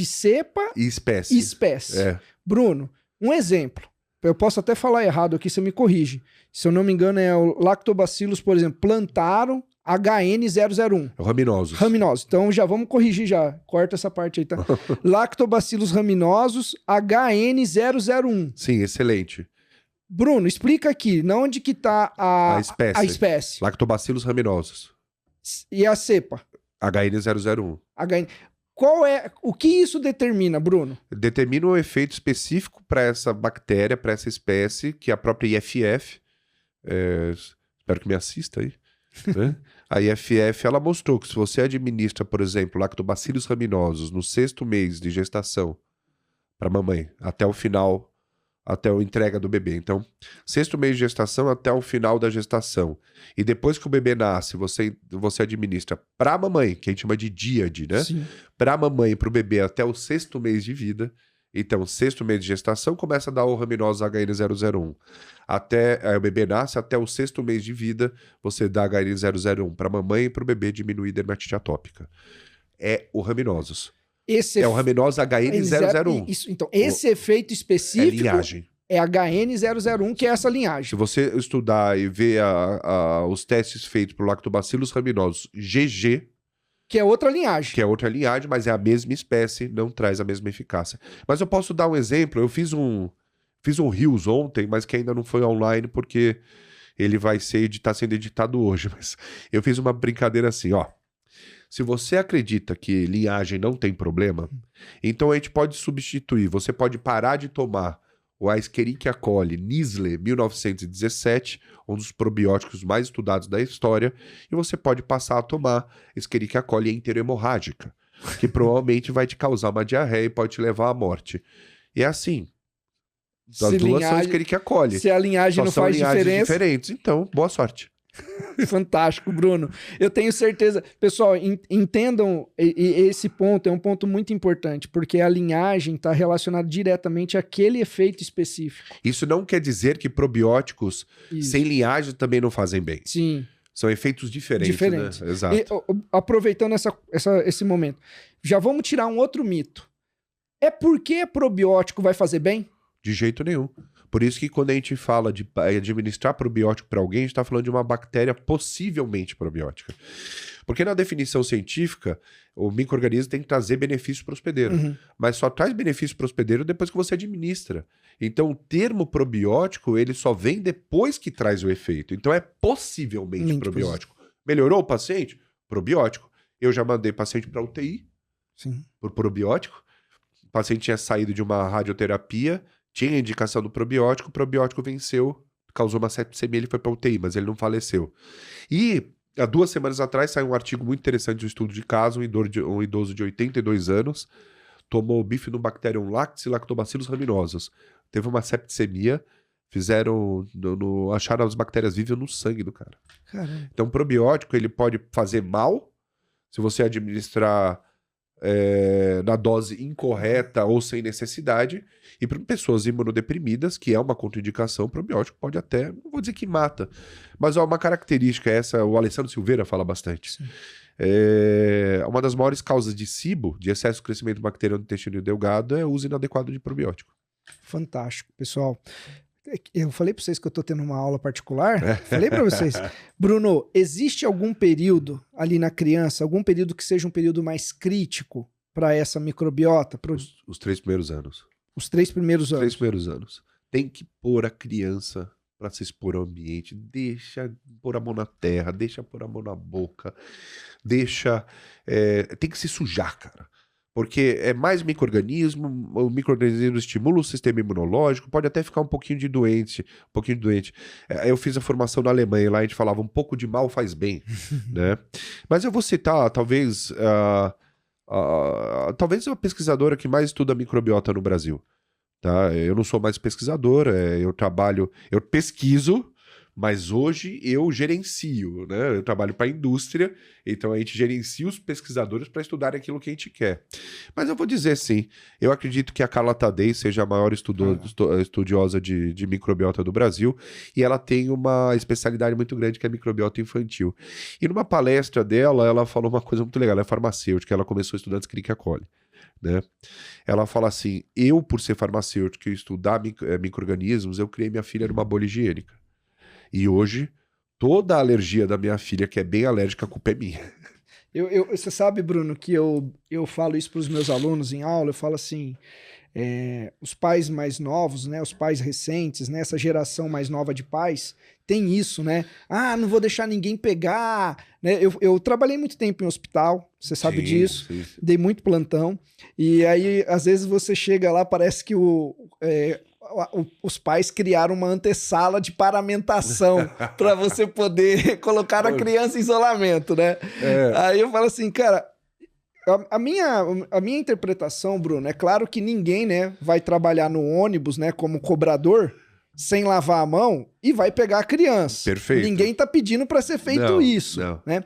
cepa E e espécie. espécie. É. Bruno, um exemplo. Eu posso até falar errado aqui, você me corrige. Se eu não me engano, é o Lactobacillus, por exemplo, plantarum HN001. Raminosos. Raminosos. Então já vamos corrigir já. Corta essa parte aí, tá? Lactobacillus raminosos HN001. Sim, excelente. Bruno, explica aqui, na onde que tá A espécie. a espécie? Lactobacillus raminosos. E a cepa? HN001. HN. O que isso determina, Bruno? Determina um efeito específico para essa bactéria, para essa espécie, que é a própria IFF. Espero que me assista aí. Né? A IFF, ela mostrou que se você administra, por exemplo, lactobacillus raminosos no 6º mês de gestação para mamãe, até o final, até a entrega do bebê. Então, 6º mês de gestação até o final da gestação. E depois que o bebê nasce, você administra para a mamãe, que a gente chama de díade, né? Sim. Para a mamãe e para o bebê até o 6º mês de vida. Então, 6º mês de gestação começa a dar o raminoso HN001. Até o bebê nasce, até o 6º mês de vida, você dá HN001 para a mamãe e para o bebê diminuir dermatite atópica. É o raminosos. É o raminoso HN001. Isso, então, esse efeito É específico linhagem. é HN001, que é essa Se linhagem. você estudar e ver os testes feitos por Lactobacillus raminosos GG, Que é outra linhagem. que é outra linhagem, mas é a mesma espécie, não traz a mesma eficácia. Mas eu posso dar um exemplo. Eu fiz um Reels ontem, mas que ainda não foi online porque ele tá sendo editado hoje. Mas eu fiz uma brincadeira assim, ó. Se você acredita que linhagem não tem problema, então a gente pode substituir. Você pode parar de tomar o Escherichia coli Nisle 1917, um dos probióticos mais estudados da história, e você pode passar a tomar Escherichia coli enterohemorrágica, que provavelmente vai te causar uma diarreia e pode te levar à morte. E é assim. As duas são Escherichia coli. Se a linhagem Só não são faz linhagens diferença. diferentes. Então, boa sorte. Fantástico, Bruno. Eu tenho certeza. Pessoal, entendam esse ponto, é um ponto muito importante, porque a linhagem está relacionada diretamente àquele efeito específico. Isso não quer dizer que probióticos Isso. sem linhagem também não fazem bem. Sim. São efeitos diferentes. Né? Exato. E, aproveitando esse momento, já vamos tirar um outro mito. É porque probiótico vai fazer bem? De jeito nenhum. Por isso que quando a gente fala de administrar probiótico para alguém, a gente está falando de uma bactéria possivelmente probiótica. Porque na definição científica, o micro-organismo tem que trazer benefício para o hospedeiro. Uhum. Mas só traz benefício para o hospedeiro depois que você administra. Então o termo probiótico, ele só vem depois que traz o efeito. Então é possivelmente Muito probiótico. Melhorou o paciente? Probiótico. Eu já mandei paciente para UTI Sim. por probiótico. O paciente tinha saído de uma radioterapia, tinha a indicação do probiótico, o probiótico venceu, causou uma septicemia, ele foi para UTI, mas ele não faleceu. E há 2 semanas atrás saiu um artigo muito interessante de um estudo de caso, um idoso de 82 anos, tomou Bifidobacterium lactis e Lactobacillus raminosos. Teve uma septicemia, acharam as bactérias vivas no sangue do cara. Caramba. Então o probiótico ele pode fazer mal se você administrar na dose incorreta ou sem necessidade, e para pessoas imunodeprimidas, que é uma contraindicação, o probiótico pode até, não vou dizer que mata, mas uma característica essa, o Alessandro Silveira fala bastante. Uma das maiores causas de SIBO, de excesso de crescimento bacteriano do intestino delgado, é o uso inadequado de probiótico. Fantástico, pessoal. Eu falei para vocês que eu tô tendo uma aula particular. Falei para vocês. Bruno, existe algum período ali na criança, algum período que seja um período mais crítico para essa microbiota? Os 3 primeiros anos. Os 3 primeiros anos. 3 primeiros anos. Tem que pôr a criança para se expor ao ambiente. Deixa pôr a mão na terra, deixa pôr a mão na boca. Tem que se sujar, cara. Porque é mais micro-organismo, o micro-organismo estimula o sistema imunológico, pode até ficar um pouquinho doente. Eu fiz a formação na Alemanha, lá a gente falava um pouco de mal faz bem, né? Mas eu vou citar, talvez a pesquisadora que mais estuda microbiota no Brasil. Tá? Eu não sou mais pesquisador, eu pesquiso, Mas hoje eu gerencio, né? Eu trabalho para a indústria, então a gente gerencia os pesquisadores para estudarem aquilo que a gente quer. Mas eu vou dizer sim, eu acredito que a Carla Tadei seja a maior estudiosa de microbiota do Brasil, e ela tem uma especialidade muito grande que é a microbiota infantil. E numa palestra dela, ela falou uma coisa muito legal, ela é farmacêutica, ela começou estudando Escherichia coli. Né? Ela fala assim, eu por ser farmacêutica e estudar micro-organismos, eu criei minha filha numa bolha higiênica. E hoje, toda a alergia da minha filha, que é bem alérgica, a culpa é minha. Você sabe, Bruno, que eu falo isso para os meus alunos em aula, eu falo assim, os pais mais novos, né, os pais recentes, né, essa geração mais nova de pais, tem isso, né? Ah, não vou deixar ninguém pegar, né? Eu trabalhei muito tempo em hospital, você sabe disso, sim. Dei muito plantão, e aí, às vezes, você chega lá, parece que os pais criaram uma antessala de paramentação para você poder colocar a criança em isolamento, né? Aí eu falo assim, cara, a minha interpretação, Bruno, é claro que ninguém, né, vai trabalhar no ônibus, né, como cobrador, sem lavar a mão e vai pegar a criança. Perfeito. Ninguém tá pedindo para ser feito isso, não. né?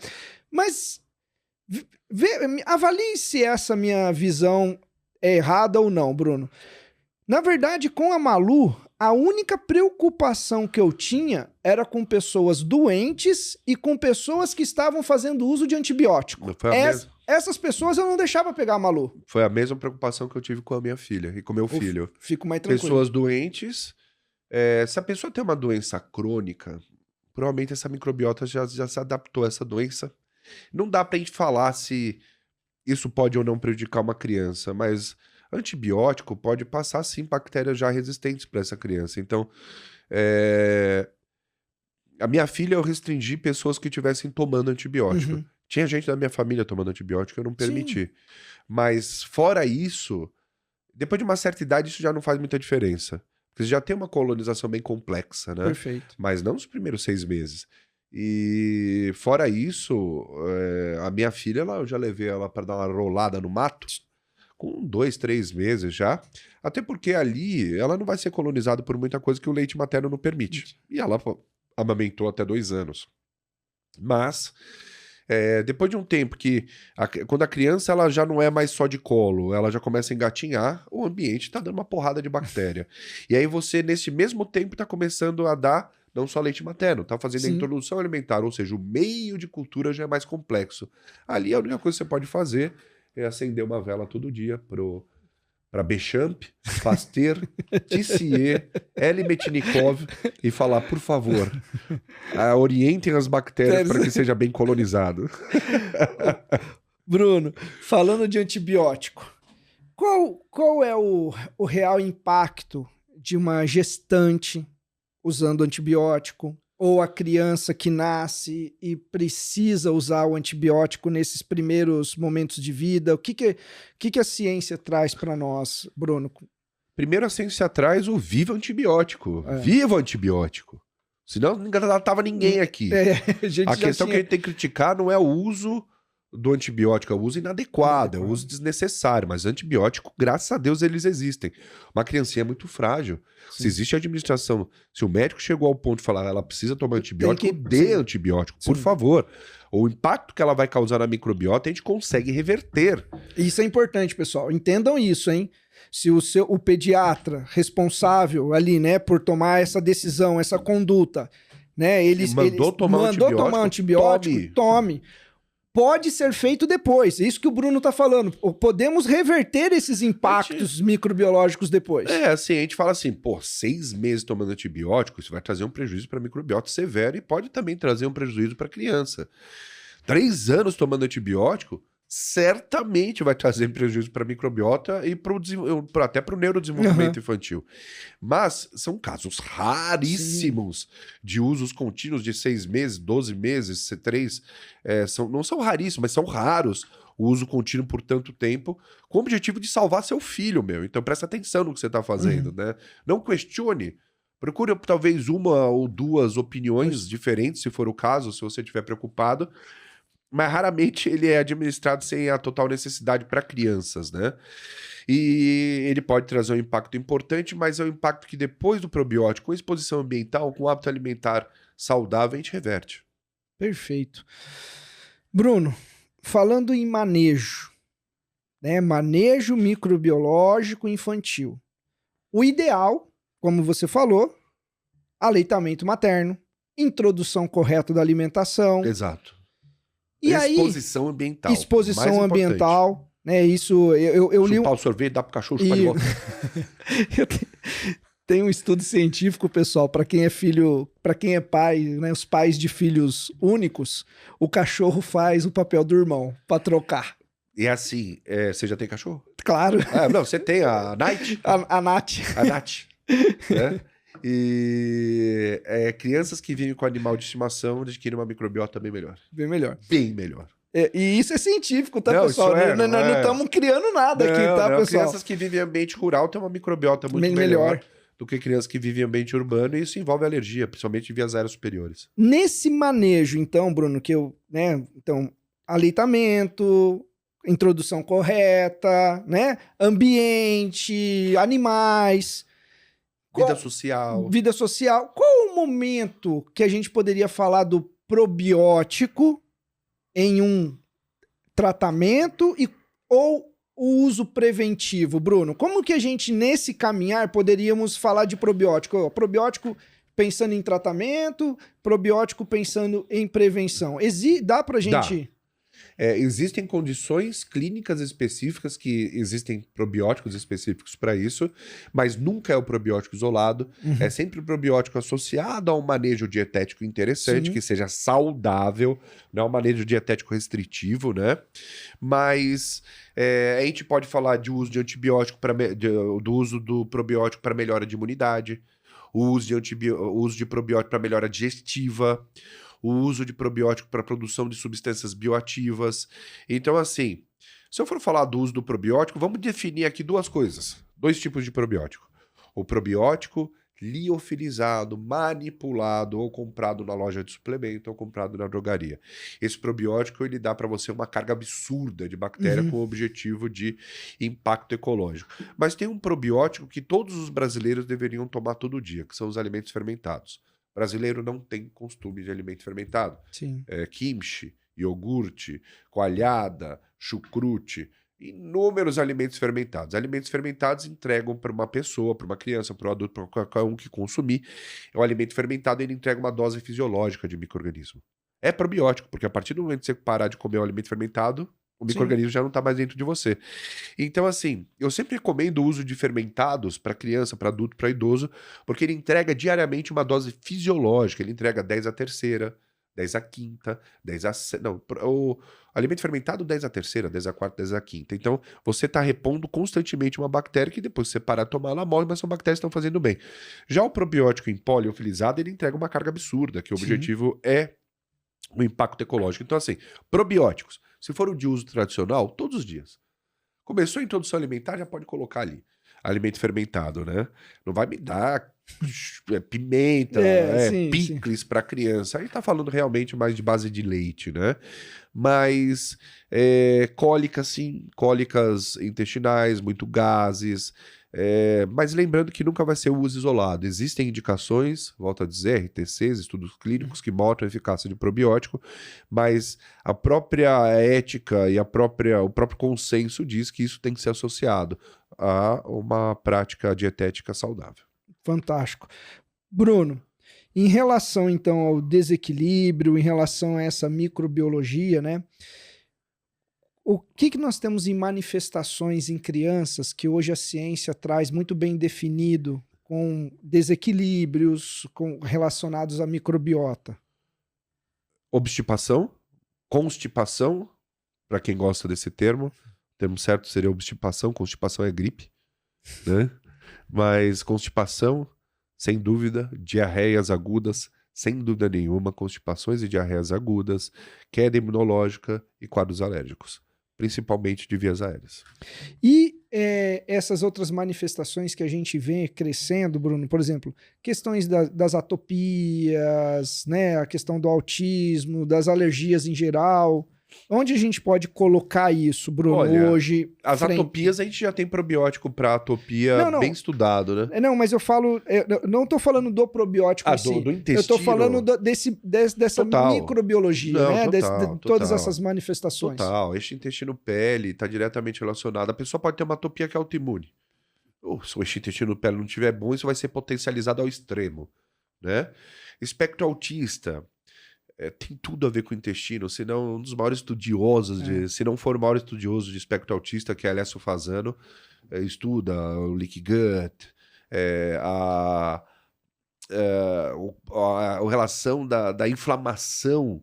Mas avalie se essa minha visão é errada ou não, Bruno. Na verdade, com a Malu, a única preocupação que eu tinha era com pessoas doentes e com pessoas que estavam fazendo uso de antibiótico. Essas pessoas eu não deixava pegar a Malu. Foi a mesma preocupação que eu tive com a minha filha e com meu filho. Fico mais tranquilo. Pessoas doentes, se a pessoa tem uma doença crônica, provavelmente essa microbiota já se adaptou a essa doença. Não dá pra gente falar se isso pode ou não prejudicar uma criança, mas antibiótico pode passar, sim, bactérias já resistentes para essa criança. Então, a minha filha eu restringi pessoas que estivessem tomando antibiótico. Uhum. Tinha gente da minha família tomando antibiótico, eu não permiti. Sim. Mas, fora isso, depois de uma certa idade, isso já não faz muita diferença. Porque você já tem uma colonização bem complexa, né? Perfeito. Mas não nos primeiros 6 meses. E, fora isso, a minha filha, eu já levei ela para dar uma rolada no mato, com 2, 3 meses já, até porque ali ela não vai ser colonizada por muita coisa que o leite materno não permite. E ela amamentou até 2 anos. Mas, depois de um tempo quando a criança ela já não é mais só de colo, ela já começa a engatinhar, o ambiente está dando uma porrada de bactéria. E aí você, nesse mesmo tempo, está começando a dar não só leite materno, está fazendo a introdução alimentar, ou seja, o meio de cultura já é mais complexo. Ali a única coisa que você pode fazer é acender uma vela todo dia para Bechamp, Pasteur, Tissier, L. Metnikov e falar, por favor, orientem as bactérias para que seja bem colonizado. Bruno, falando de antibiótico, qual é o real impacto de uma gestante usando antibiótico? Ou a criança que nasce e precisa usar o antibiótico nesses primeiros momentos de vida? O que a ciência traz para nós, Bruno? Primeiro a ciência traz o viva antibiótico. Viva o antibiótico. Senão não engatava ninguém aqui. A questão que a gente tem que criticar não é o uso do antibiótico, é o uso inadequado, é o uso desnecessário. Mas antibiótico, graças a Deus, eles existem. Uma criancinha é muito frágil. Sim. Se existe administração, se o médico chegou ao ponto de falar ela precisa tomar antibiótico, dê antibiótico, por favor. O impacto que ela vai causar na microbiota, a gente consegue reverter. Isso é importante, pessoal. Entendam isso, hein? Se o pediatra responsável ali, né, por tomar essa decisão, essa conduta, né, ele mandou tomar antibiótico, tome. Pode ser feito depois. É isso que o Bruno tá falando. Podemos reverter esses impactos microbiológicos depois. Assim, a gente fala assim, 6 meses tomando antibiótico, isso vai trazer um prejuízo para a microbiota severo e pode também trazer um prejuízo para a criança. 3 anos tomando antibiótico, certamente vai trazer prejuízo para a microbiota e até para o neurodesenvolvimento infantil. Mas são casos raríssimos de usos contínuos de 6 meses, 12 meses, 3. Não são raríssimos, mas são raros o uso contínuo por tanto tempo, com o objetivo de salvar seu filho, meu. Então presta atenção no que você está fazendo, né? Não questione. Procure talvez 1 ou 2 opiniões diferentes, se for o caso, se você estiver preocupado. Mas raramente ele é administrado sem a total necessidade para crianças, né? E ele pode trazer um impacto importante, mas é um impacto que depois do probiótico, com exposição ambiental, com hábito alimentar saudável, a gente reverte. Perfeito. Bruno, falando em manejo, né? Manejo microbiológico infantil. O ideal, como você falou, aleitamento materno, introdução correta da alimentação. Exato. E exposição ambiental. Exposição ambiental, né? Isso eu li. Chupar o sorvete, dá pro cachorro chupar de volta. Tem um estudo científico, pessoal, para quem é filho, para quem é pai, né, os pais de filhos únicos, o cachorro faz o papel do irmão para trocar. E assim, você já tem cachorro? Claro. Não, você tem a Night. A Nath. A Nath. Né? E crianças que vivem com animal de estimação adquirem uma microbiota bem melhor. Bem melhor. Bem melhor. E isso é científico, tá, não, pessoal? Nós não estamos criando nada aqui, tá, pessoal? Crianças que vivem em ambiente rural têm uma microbiota muito melhor do que crianças que vivem em ambiente urbano, e isso envolve alergia, principalmente em vias aéreas superiores. Nesse manejo, então, Bruno, que eu, né, então, aleitamento, introdução correta, né, ambiente, animais, vida social. Qual o momento que a gente poderia falar do probiótico em um tratamento ou o uso preventivo, Bruno? Como que a gente, nesse caminhar, poderíamos falar de probiótico? Probiótico pensando em tratamento, probiótico pensando em prevenção. Dá pra gente... Existem condições clínicas específicas que existem probióticos específicos para isso, mas nunca é o probiótico isolado. É sempre o probiótico associado a um manejo dietético interessante, que seja saudável, não é um manejo dietético restritivo, né? Mas a gente pode falar de uso de antibiótico, do uso do probiótico para melhora de imunidade, o uso de probiótico para melhora digestiva, o uso de probiótico para produção de substâncias bioativas. Então, assim, se eu for falar do uso do probiótico, vamos definir aqui duas coisas. Dois tipos de probiótico. O probiótico liofilizado, manipulado ou comprado na loja de suplemento ou comprado na drogaria. Esse probiótico, ele dá para você uma carga absurda de bactéria com o objetivo de impacto ecológico. Mas tem um probiótico que todos os brasileiros deveriam tomar todo dia, que são os alimentos fermentados. O brasileiro não tem costume de alimento fermentado. Sim. Kimchi, iogurte, coalhada, chucrute, inúmeros alimentos fermentados. Alimentos fermentados entregam para uma pessoa, para uma criança, para um adulto, para qualquer um que consumir. O alimento fermentado, ele entrega uma dose fisiológica de micro-organismo. É probiótico, porque a partir do momento que você parar de comer o alimento fermentado, o micro-organismo já não está mais dentro de você. Então, assim, eu sempre recomendo o uso de fermentados para criança, para adulto, para idoso, porque ele entrega diariamente uma dose fisiológica. Ele entrega 10 a terceira, 10 a quinta, 10 a... Não, o alimento fermentado 10 a terceira, 10 a quarta, 10 a quinta. Então, você está repondo constantemente uma bactéria que depois você parar de tomar, ela morre, mas são bactérias que estão fazendo bem. Já o probiótico em pó liofilizado, ele entrega uma carga absurda, que o objetivo é o impacto ecológico. Então, assim, probióticos. Se for o de uso tradicional, todos os dias. Começou a introdução alimentar, já pode colocar ali. Alimento fermentado, né? Não vai me dar pimenta, picles para criança. Aí tá falando realmente mais de base de leite, né? Mas cólicas, sim. Cólicas intestinais, muito gases. Mas lembrando que nunca vai ser o uso isolado. Existem indicações, volto a dizer, RTCs, estudos clínicos que mostram a eficácia de probiótico, mas a própria ética e o próprio consenso diz que isso tem que ser associado a uma prática dietética saudável. Fantástico. Bruno, em relação então ao desequilíbrio, em relação a essa microbiologia, né? O que nós temos em manifestações em crianças que hoje a ciência traz muito bem definido com desequilíbrios relacionados à microbiota? Obstipação, constipação, para quem gosta desse termo. O termo certo seria obstipação, constipação é gripe, né? Mas constipação, sem dúvida, diarreias agudas, sem dúvida nenhuma, constipações e diarreias agudas, queda imunológica e quadros alérgicos, principalmente de vias aéreas. E essas outras manifestações que a gente vê crescendo, Bruno, por exemplo, questões das atopias, né, a questão do autismo, das alergias em geral. Onde a gente pode colocar isso, Bruno, Olha, hoje? As atopias, a gente já tem probiótico para atopia Não. bem estudado, né? Não, mas eu falo... Eu não tô falando do probiótico em si. Do intestino. Eu tô falando dessa Total. microbiologia, Não, né? total, Todas total. essas manifestações. Total. Este intestino-pele está diretamente relacionado. A pessoa pode ter uma atopia que é autoimune. Se o eixo intestino-pele não estiver bom, isso vai ser potencializado ao extremo, né? Espectro autista tem tudo a ver com o intestino, senão um dos maiores estudiosos, se não for o maior estudioso de espectro autista, que é Alessio Fasano, estuda o leaky gut, a relação da inflamação,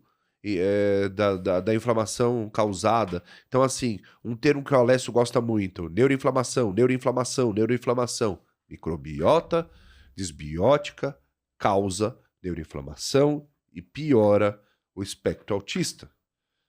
da inflamação causada. Então, assim, um termo que o Alessio gosta muito: neuroinflamação. Microbiota desbiótica causa neuroinflamação e piora o espectro autista.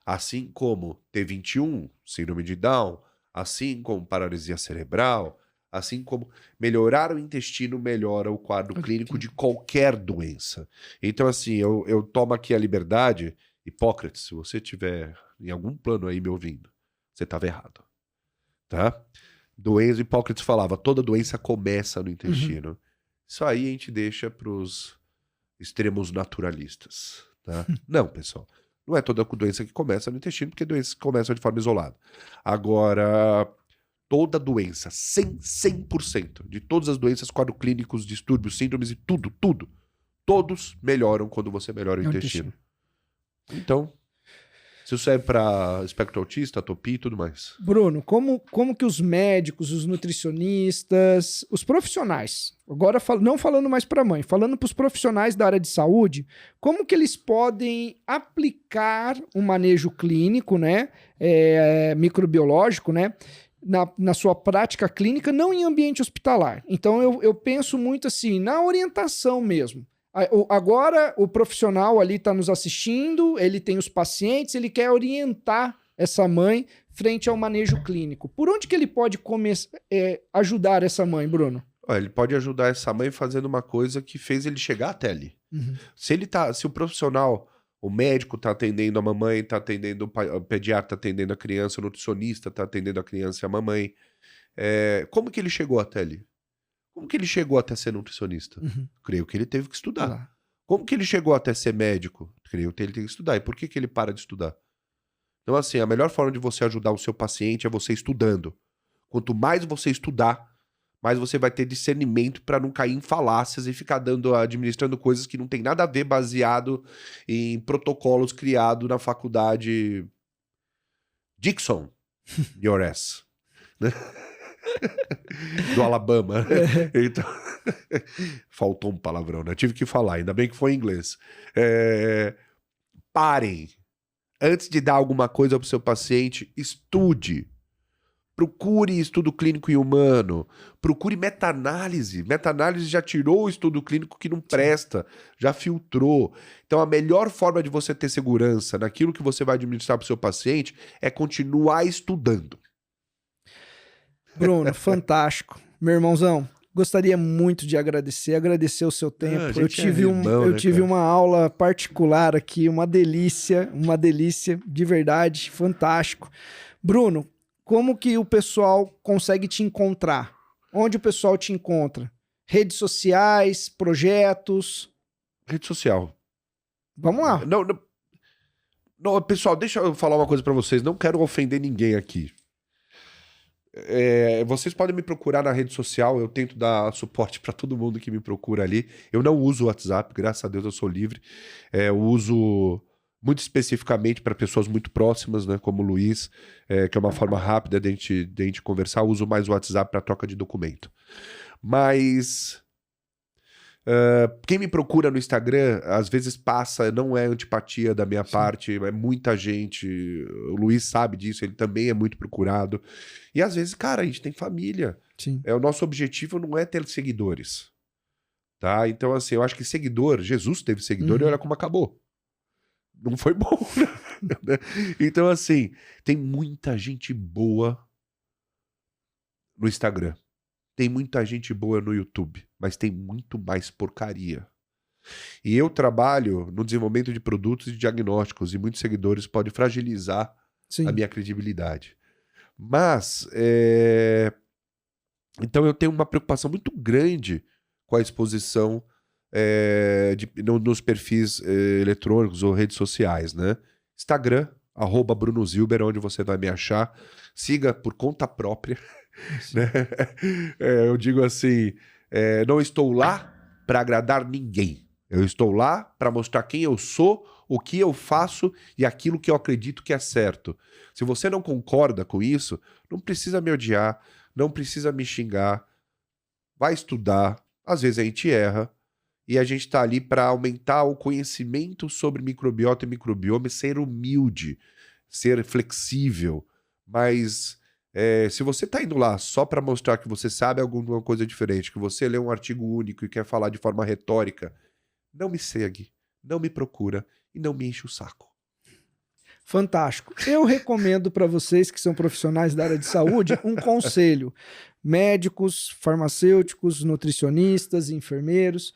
Assim como T21, síndrome de Down, assim como paralisia cerebral, assim como melhorar o intestino melhora o quadro clínico de qualquer doença. Então, assim, eu tomo aqui a liberdade. Hipócrates, se você tiver em algum plano aí me ouvindo, você estava errado, tá? Hipócrates falava, toda doença começa no intestino. Isso aí a gente deixa para os extremos naturalistas, tá? Não, pessoal, não é toda doença que começa no intestino, porque doenças começam de forma isolada. Agora, toda doença, 100% de todas as doenças, quadros clínicos, distúrbios, síndromes e tudo, todos melhoram quando você melhora o intestino. Então, isso serve para espectro autista, atopia e tudo mais. Bruno, como que os médicos, os nutricionistas, os profissionais, agora não falando mais para a mãe, falando para os profissionais da área de saúde, como que eles podem aplicar um manejo clínico, né, microbiológico, né, na sua prática clínica, não em ambiente hospitalar. Então, eu penso muito assim, na orientação mesmo. Agora o profissional ali está nos assistindo, ele tem os pacientes, ele quer orientar essa mãe frente ao manejo clínico. Por onde que ele pode ajudar essa mãe, Bruno? Ele pode ajudar essa mãe fazendo uma coisa que fez ele chegar até ali. Se o profissional, o médico está atendendo a mamãe, está atendendo o pediatra, está atendendo a criança, o nutricionista está atendendo a criança e a mamãe, como que ele chegou até ali? Como que ele chegou até ser nutricionista? Creio que ele teve que estudar. Como que ele chegou até ser médico? Creio que ele teve que estudar. E por que ele para de estudar? Então, assim, a melhor forma de você ajudar o seu paciente é você estudando. Quanto mais você estudar, mais você vai ter discernimento para não cair em falácias e ficar administrando coisas que não tem nada a ver, baseado em protocolos criados na faculdade Dixon, your ass, né? Do Alabama. Então, faltou um palavrão, né? Tive que falar, ainda bem que foi em inglês. Parem. Antes de dar alguma coisa para o seu paciente, estude. Procure estudo clínico em humano. Procure meta-análise. Meta-análise já tirou o estudo clínico que não presta, já filtrou. Então, a melhor forma de você ter segurança naquilo que você vai administrar para o seu paciente é continuar estudando. Bruno, fantástico. Meu irmãozão, gostaria muito de agradecer o seu tempo. Eu tive uma aula particular aqui, uma delícia, de verdade, fantástico. Bruno, como que o pessoal consegue te encontrar? Onde o pessoal te encontra? Redes sociais, projetos? Rede social. Vamos lá. Não, pessoal, deixa eu falar uma coisa pra vocês. Não quero ofender ninguém aqui. Vocês podem me procurar na rede social, eu tento dar suporte para todo mundo que me procura ali. Eu não uso o WhatsApp, graças a Deus eu sou livre. Eu uso muito especificamente para pessoas muito próximas, né, como o Luiz, que é uma forma rápida de a gente conversar. Eu uso mais o WhatsApp para troca de documento. Mas quem me procura no Instagram, às vezes passa, não é antipatia da minha parte, é muita gente, o Luiz sabe disso, ele também é muito procurado. E às vezes, cara, a gente tem família. Sim. O nosso objetivo não é ter seguidores, tá? Então, assim, eu acho que Jesus teve seguidor e olha como acabou. Não foi bom, né? Então, assim, tem muita gente boa no Instagram. Tem muita gente boa no YouTube, mas tem muito mais porcaria. E eu trabalho no desenvolvimento de produtos e diagnósticos, e muitos seguidores podem fragilizar Sim. a minha credibilidade. Mas, então eu tenho uma preocupação muito grande com a exposição nos perfis eletrônicos ou redes sociais, né? Instagram, @BrunoZilber, onde você vai me achar. Siga por conta própria. Né? Eu digo assim, não estou lá para agradar ninguém. Eu estou lá para mostrar quem eu sou, o que eu faço e aquilo que eu acredito que é certo. Se você não concorda com isso, não precisa me odiar, não precisa me xingar. Vai estudar. Às vezes a gente erra. E a gente está ali para aumentar o conhecimento sobre microbiota e microbioma, ser humilde, ser flexível. Mas se você está indo lá só para mostrar que você sabe alguma coisa diferente, que você lê um artigo único e quer falar de forma retórica, não me segue, não me procura e não me enche o saco. Fantástico. Eu recomendo para vocês que são profissionais da área de saúde um conselho. Médicos, farmacêuticos, nutricionistas, enfermeiros,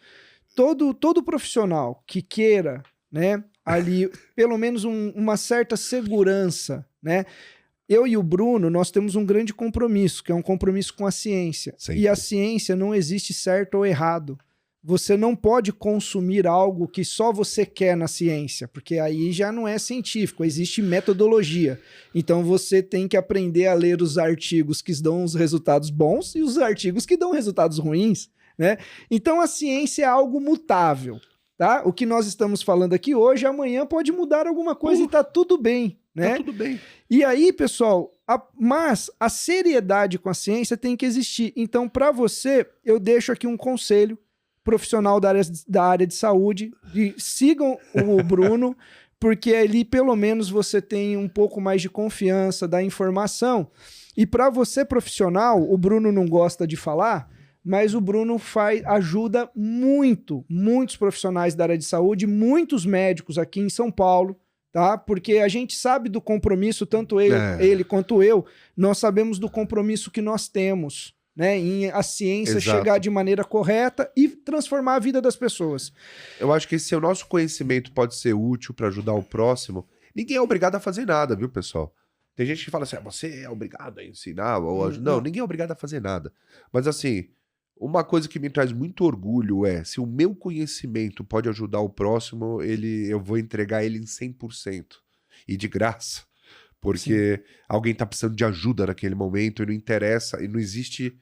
todo profissional que queira, né, ali pelo menos uma certa segurança, né? Eu e o Bruno, nós temos um grande compromisso, que é um compromisso com a ciência. Sempre. E a ciência não existe certo ou errado. Você não pode consumir algo que só você quer na ciência, porque aí já não é científico, existe metodologia. Então você tem que aprender a ler os artigos que dão os resultados bons e os artigos que dão resultados ruins, né? Então a ciência é algo mutável, tá? O que nós estamos falando aqui hoje, amanhã pode mudar alguma coisa e tá tudo bem, né? Tá tudo bem. E aí, pessoal, mas a seriedade com a ciência tem que existir. Então, para você, eu deixo aqui um conselho profissional da área de saúde, sigam o Bruno, porque ali pelo menos você tem um pouco mais de confiança da informação. E para você profissional, o Bruno não gosta de falar, mas o Bruno ajuda muitos profissionais da área de saúde, muitos médicos aqui em São Paulo, tá? Porque a gente sabe do compromisso, tanto ele quanto eu, nós sabemos do compromisso que nós temos, né, em a ciência chegar de maneira correta e transformar a vida das pessoas. Eu acho que se o nosso conhecimento pode ser útil para ajudar o próximo, ninguém é obrigado a fazer nada, viu, pessoal? Tem gente que fala assim, você é obrigado a ensinar ou ajudar. Não, ninguém é obrigado a fazer nada. Mas assim, uma coisa que me traz muito orgulho é, se o meu conhecimento pode ajudar o próximo, eu vou entregar ele em 100%. E de graça. Porque alguém está precisando de ajuda naquele momento e não interessa, e não existe...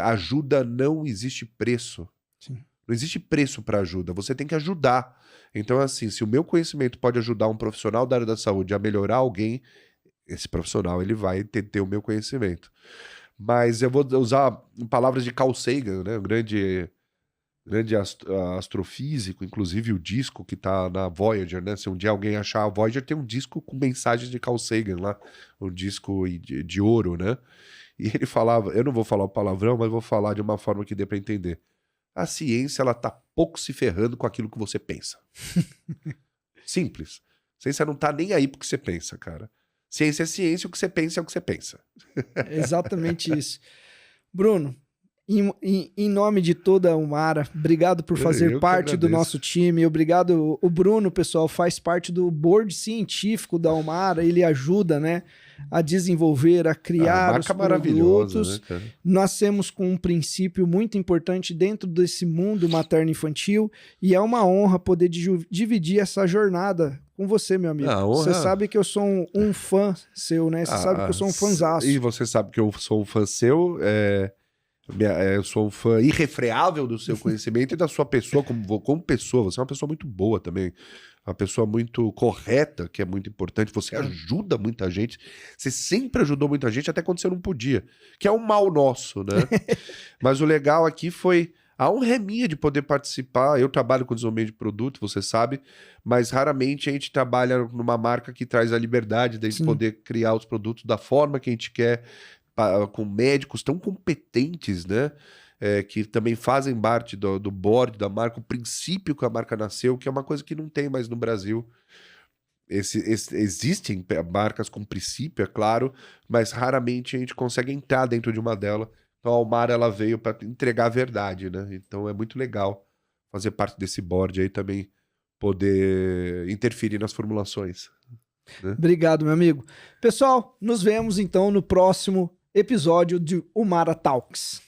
ajuda não existe preço. Sim. Não existe preço para ajuda, você tem que ajudar. Então, assim, se o meu conhecimento pode ajudar um profissional da área da saúde a melhorar alguém, esse profissional ele vai ter o meu conhecimento. Mas eu vou usar palavras de Carl Sagan, né? Um grande astrofísico, inclusive o disco que tá na Voyager, né? Se um dia alguém achar a Voyager, tem um disco com mensagens de Carl Sagan lá, um disco de ouro, né? E ele falava, eu não vou falar o palavrão, mas vou falar de uma forma que dê para entender. A ciência, ela tá pouco se ferrando com aquilo que você pensa. Simples. A ciência não tá nem aí pro que você pensa, cara. Ciência é ciência, o que você pensa é o que você pensa. É exatamente isso. Bruno, em nome de toda a Umara, obrigado por fazer parte do nosso time. Obrigado. O Bruno, pessoal, faz parte do board científico da Umara. Ele ajuda, né, a desenvolver, a criar os produtos. Né, nascemos com um princípio muito importante dentro desse mundo materno-infantil e é uma honra poder dividir essa jornada com você, meu amigo. Você sabe que eu sou um fã seu, né? Você sabe que eu sou um fãzaço. E você sabe que eu sou um fã seu, eu sou um fã irrefreável do seu conhecimento e da sua pessoa como pessoa. Você é uma pessoa muito boa também. Uma pessoa muito correta, que é muito importante. Você ajuda muita gente. Você sempre ajudou muita gente, até quando você não podia. Que é um mal nosso, né? Mas o legal aqui foi... A honra é minha de poder participar. Eu trabalho com desenvolvimento de produto, você sabe, mas raramente a gente trabalha numa marca que traz a liberdade de poder criar os produtos da forma que a gente quer, com médicos tão competentes, né? Que também fazem parte do board da marca, o princípio que a marca nasceu, que é uma coisa que não tem mais no Brasil. Existem marcas com princípio, é claro, mas raramente a gente consegue entrar dentro de uma delas. Então a Umara, ela veio para entregar a verdade, né? Então é muito legal fazer parte desse board aí também, poder interferir nas formulações. Né? Obrigado, meu amigo. Pessoal, nos vemos então no próximo episódio de Umara Talks.